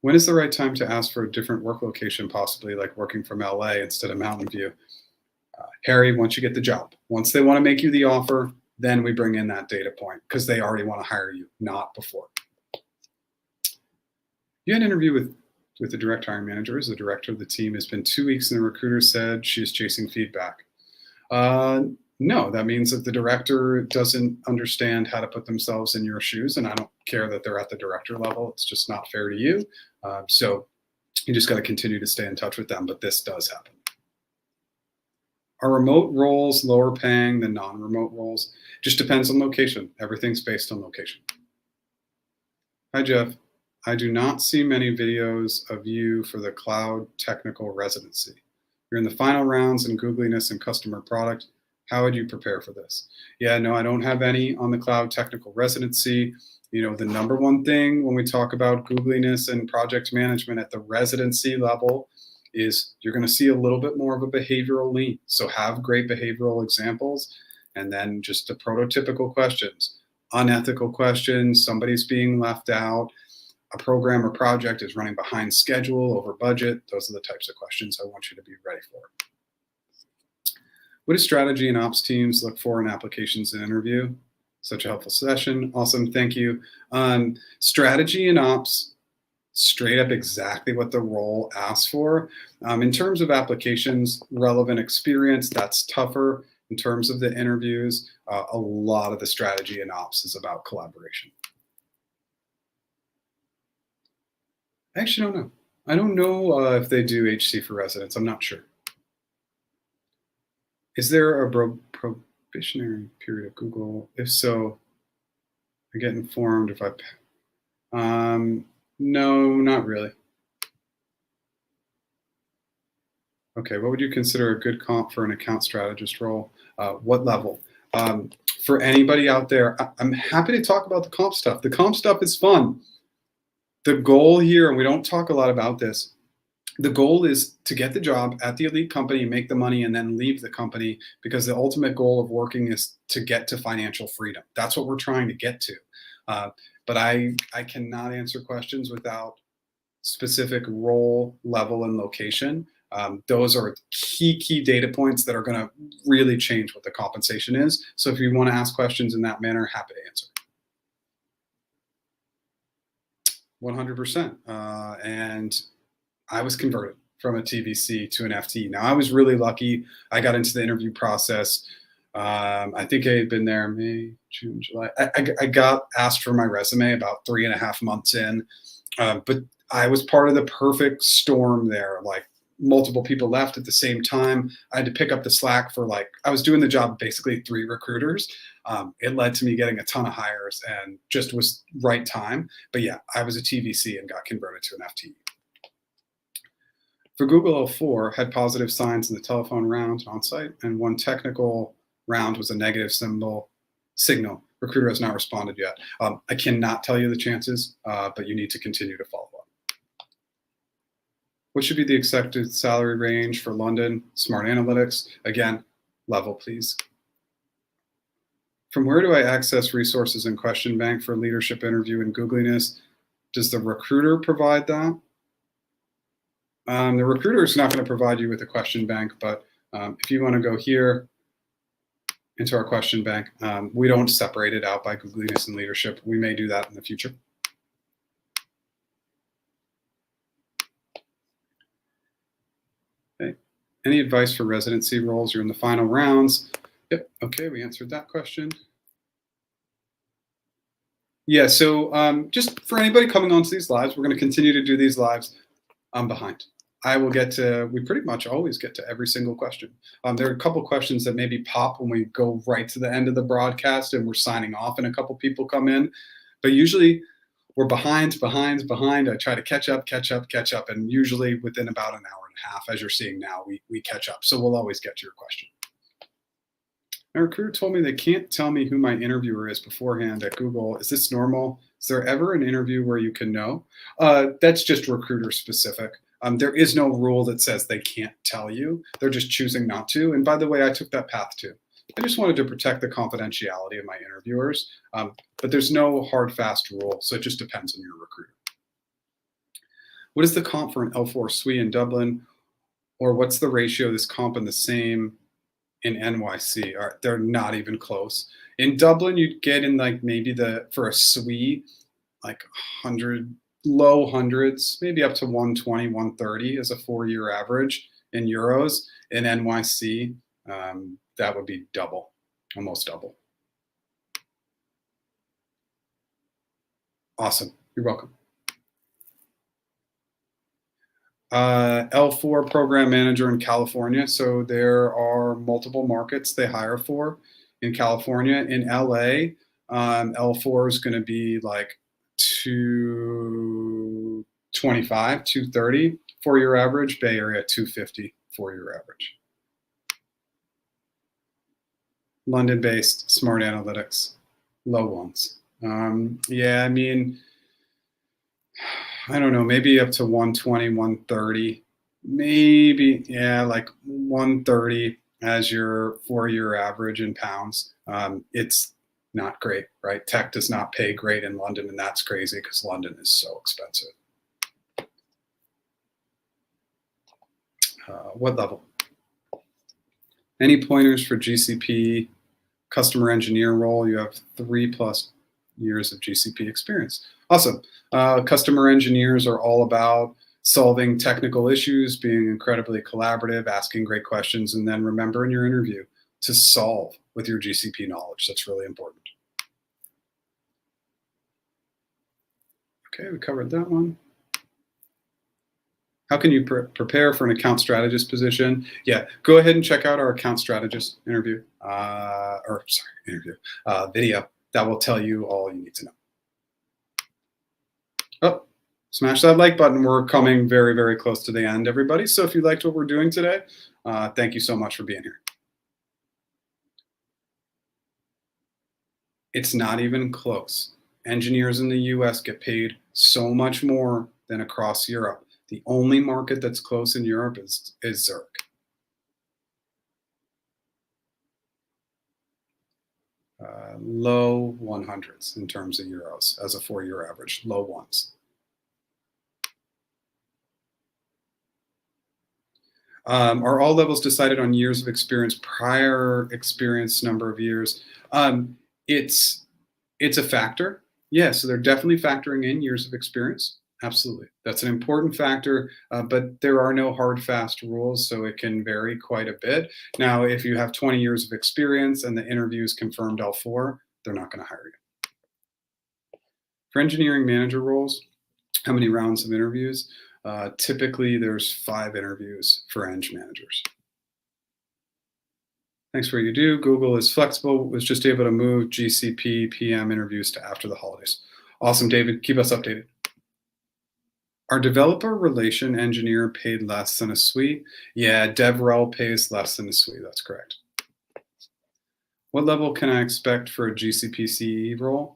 When is the right time to ask for a different work location, possibly like working from LA instead of Mountain View? Harry, once you get the job, once they want to make you the offer, then we bring in that data point because they already want to hire you, not before. You had an interview with the direct hiring manager as the director of the team. It's been 2 weeks and the recruiter said she is chasing feedback. No, that means that the director doesn't understand how to put themselves in your shoes, and I don't care that they're at the director level. It's just not fair to you. So you just got to continue to stay in touch with them, but this does happen. Are remote roles lower paying than non-remote roles? Just depends on location. Everything's based on location. Hi, Jeff. I do not see many videos of you for the cloud technical residency. You're in the final rounds in googliness and customer product. How would you prepare for this? Yeah, no, I don't have any on the cloud technical residency. You know, the number one thing when we talk about googliness and project management at the residency level is you're going to see a little bit more of a behavioral lean. So have great behavioral examples, and then just the prototypical questions, unethical questions, somebody's being left out, a program or project is running behind schedule, over budget. Those are the types of questions I want you to be ready for. What do strategy and ops teams look for in applications and interview? Such a helpful session. Awesome, thank you. Strategy and ops, straight up exactly what the role asks for. In terms of applications, relevant experience, that's tougher. In terms of the interviews, a lot of the strategy and ops is about collaboration. I actually don't know. I don't know if they do HC for residents. I'm not sure. Is there a probationary period at Google? If so, I get informed if I. No, not really. Okay, what would you consider a good comp for an account strategist role? What level? For anybody out there, I'm happy to talk about the comp stuff. The comp stuff is fun. The goal here, and we don't talk a lot about this, the goal is to get the job at the elite company, make the money, and then leave the company, because the ultimate goal of working is to get to financial freedom. That's what we're trying to get to. But I cannot answer questions without specific role, level, and location. Those are key data points that are going to really change what the compensation is. So if you want to ask questions in that manner, happy to answer. 100%. And I was converted from a TVC to an FTE. Now, I was really lucky. I got into the interview process. I think I had been there May, June, July. I got asked for my resume about 3.5 months in, but I was part of the perfect storm there. Like, multiple people left at the same time. I had to pick up the slack for, like, I was doing the job basically 3 recruiters. It led to me getting a ton of hires and just was right time. But yeah, I was a TVC and got converted to an FTE. For Google L4, had positive signs in the telephone round on site, and one technical round was a negative signal. Recruiter has not responded yet. I cannot tell you the chances, but you need to continue to follow up. What should be the expected salary range for London Smart Analytics? Again, level, please. From where do I access resources in Question Bank for leadership interview and Googliness? Does the recruiter provide that? The recruiter is not going to provide you with a question bank, but if you want to go here into our question bank, we don't separate it out by Googliness and leadership. We may do that in the future. Okay. Any advice for residency roles? You're in the final rounds. Yep. Okay, we answered that question. Yeah, so just for anybody coming onto these lives, we're going to continue to do these lives. I'm behind. I will get to, we pretty much always get to every single question. There are a couple questions that maybe pop when we go right to the end of the broadcast and we're signing off and a couple people come in. But usually we're behind. I try to catch up. And usually within about an hour and a half, as you're seeing now, we catch up. So we'll always get to your question. My recruiter told me they can't tell me who my interviewer is beforehand at Google. Is this normal? Is there ever an interview where you can know? That's just recruiter specific. There is no rule that says they can't tell you. They're just choosing not to. And by the way, I took that path too. I just wanted to protect the confidentiality of my interviewers, but there's no hard, fast rule. So it just depends on your recruiter. What is the comp for an L4 SWE in Dublin? Or what's the ratio of this comp and the same in NYC? They're not even close. In Dublin, you'd get in like maybe for a SWE, like 100, low hundreds, maybe up to 120, 130 as a 4-year average in euros. In NYC, that would be double, almost double. Awesome. You're welcome. L4 program manager in California. So there are multiple markets they hire for in California. In LA, L4 is going to be like 225, 230 4-year average. Bay Area 250 4-year average. London-based smart analytics, low ones. Yeah, I mean, I don't know, maybe up to 120, 130, maybe, yeah, like 130 as your 4-year average in pounds. It's not great, right? Tech does not pay great in London, and that's crazy because London is so expensive. What level? Any pointers for GCP customer engineer role? You have 3+ years of GCP experience. Awesome. Customer engineers are all about solving technical issues, being incredibly collaborative, asking great questions, and then remember in your interview to solve with your GCP knowledge. That's really important. Okay, we covered that one. How can you prepare for an account strategist position? Yeah, go ahead and check out our account strategist video. That will tell you all you need to know. Oh, smash that like button. We're coming very, very close to the end, everybody. So if you liked what we're doing today, thank you so much for being here. It's not even close. Engineers in the US get paid so much more than across Europe. The only market that's close in Europe is Zurich. Low 100s in terms of euros as a 4-year average, low ones. Are all levels decided on years of experience, prior experience, number of years? It's a factor. Yeah, so they're definitely factoring in years of experience. Absolutely. That's an important factor, but there are no hard, fast rules, so it can vary quite a bit. Now, if you have 20 years of experience and the interview is confirmed L4, they're not going to hire you. For engineering manager roles, how many rounds of interviews? Typically, there's 5 interviews for eng managers. Thanks for what you do. Google is flexible, was just able to move GCP PM interviews to after the holidays. Awesome, David. Keep us updated. Our developer relation engineer paid less than a SWE? Yeah, DevRel pays less than a SWE. That's correct. What level can I expect for a GCP CE role?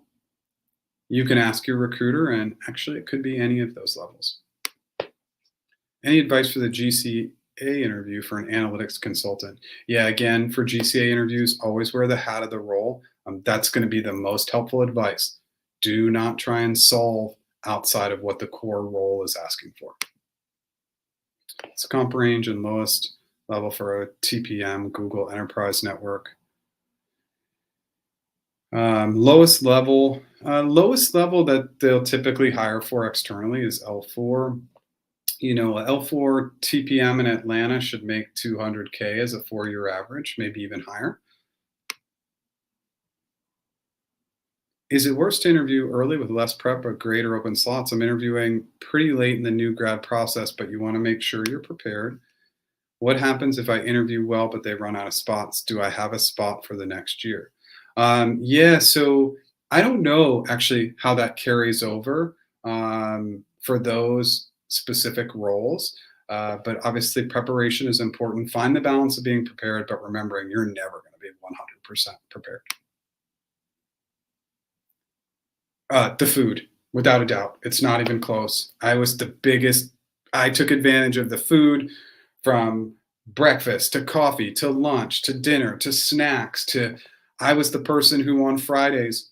You can ask your recruiter, and actually it could be any of those levels. Any advice for the GCA interview for an analytics consultant? Yeah, again, for GCA interviews, always wear the hat of the role. That's going to be the most helpful advice. Do not try and solve outside of what the core role is asking for. It's comp range and lowest level for a TPM, Google Enterprise Network. Lowest level that they'll typically hire for externally is L4. You know, L4 TPM in Atlanta should make 200K as a 4-year average, maybe even higher. Is it worse to interview early with less prep but greater open slots? I'm interviewing pretty late in the new grad process, but you want to make sure you're prepared. What happens if I interview well, but they run out of spots? Do I have a spot for the next year? Yeah, so I don't know actually how that carries over for those specific roles. But obviously preparation is important. Find the balance of being prepared, but remembering you're never going to be 100% prepared. The food, without a doubt. It's not even close. I was the biggest I took advantage of the food from breakfast to coffee to lunch to dinner to snacks to I was the person who on Fridays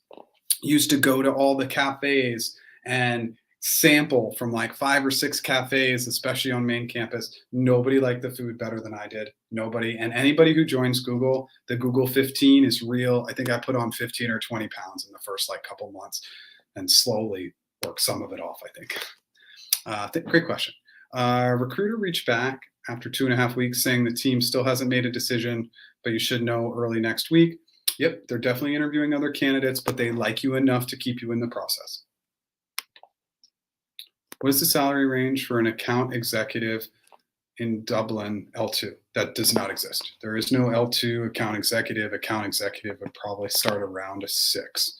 used to go to all the cafes and sample from like 5 or 6 cafes, especially on main campus. Nobody liked the food better than I did. Nobody. And anybody who joins Google, the Google 15 is real. I think I put on 15 or 20 pounds in the first like couple months and slowly work some of it off, I think. Great question. Recruiter reached back after 2.5 weeks saying the team still hasn't made a decision, but you should know early next week. Yep, they're definitely interviewing other candidates, but they like you enough to keep you in the process. What is the salary range for an account executive in Dublin L2? That does not exist. There is no L2 account executive. Account executive would probably start around a 6.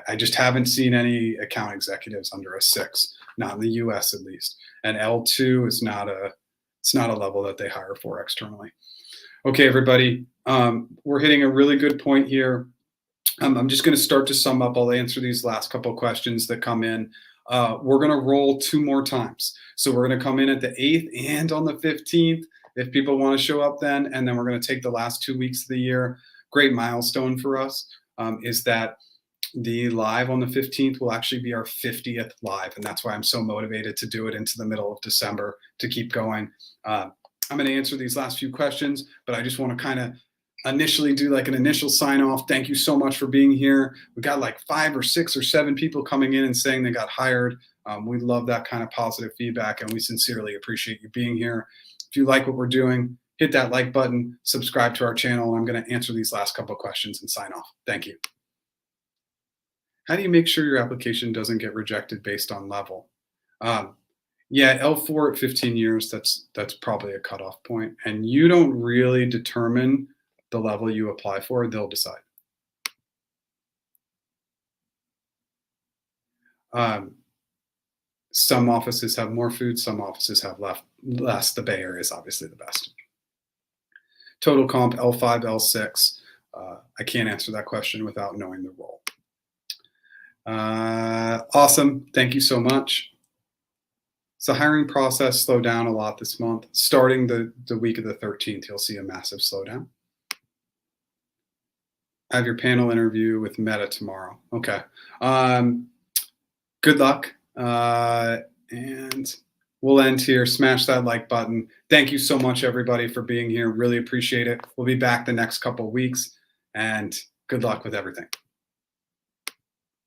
I just haven't seen any account executives under a 6, not in the US at least. And L2 is not a level that they hire for externally. Okay, everybody, we're hitting a really good point here. I'm just going to start to sum up. I'll answer these last couple of questions that come in. We're going to roll 2 more times. So we're going to come in at the 8th and on the 15th if people want to show up then. And then we're going to take the last 2 weeks of the year. Great milestone for us is that the live on the 15th will actually be our 50th live. And that's why I'm so motivated to do it into the middle of December to keep going. I'm going to answer these last few questions, but I just want to kind of initially do like an initial sign off. Thank you so much for being here. We got like 5 or 6 or 7 people coming in and saying they got hired. We love that kind of positive feedback, and we sincerely appreciate you being here. If you like what we're doing, hit that like button, subscribe to our channel, and I'm going to answer these last couple of questions and sign off. Thank you. How do you make sure your application doesn't get rejected based on level? Yeah, L4 at 15 years, that's probably a cutoff point. And you don't really determine the level you apply for, they'll decide. Some offices have more food, some offices have less. The Bay Area is obviously the best. Total comp, L5, L6. I can't answer that question without knowing the role. Awesome, thank you so much. So hiring process slowed down a lot this month. Starting the week of the 13th, you'll see a massive slowdown. I have your panel interview with Meta tomorrow. Okay. Good luck. And we'll end here. Smash that like button. Thank you so much, everybody, for being here. Really appreciate it. We'll be back the next couple of weeks, and good luck with everything.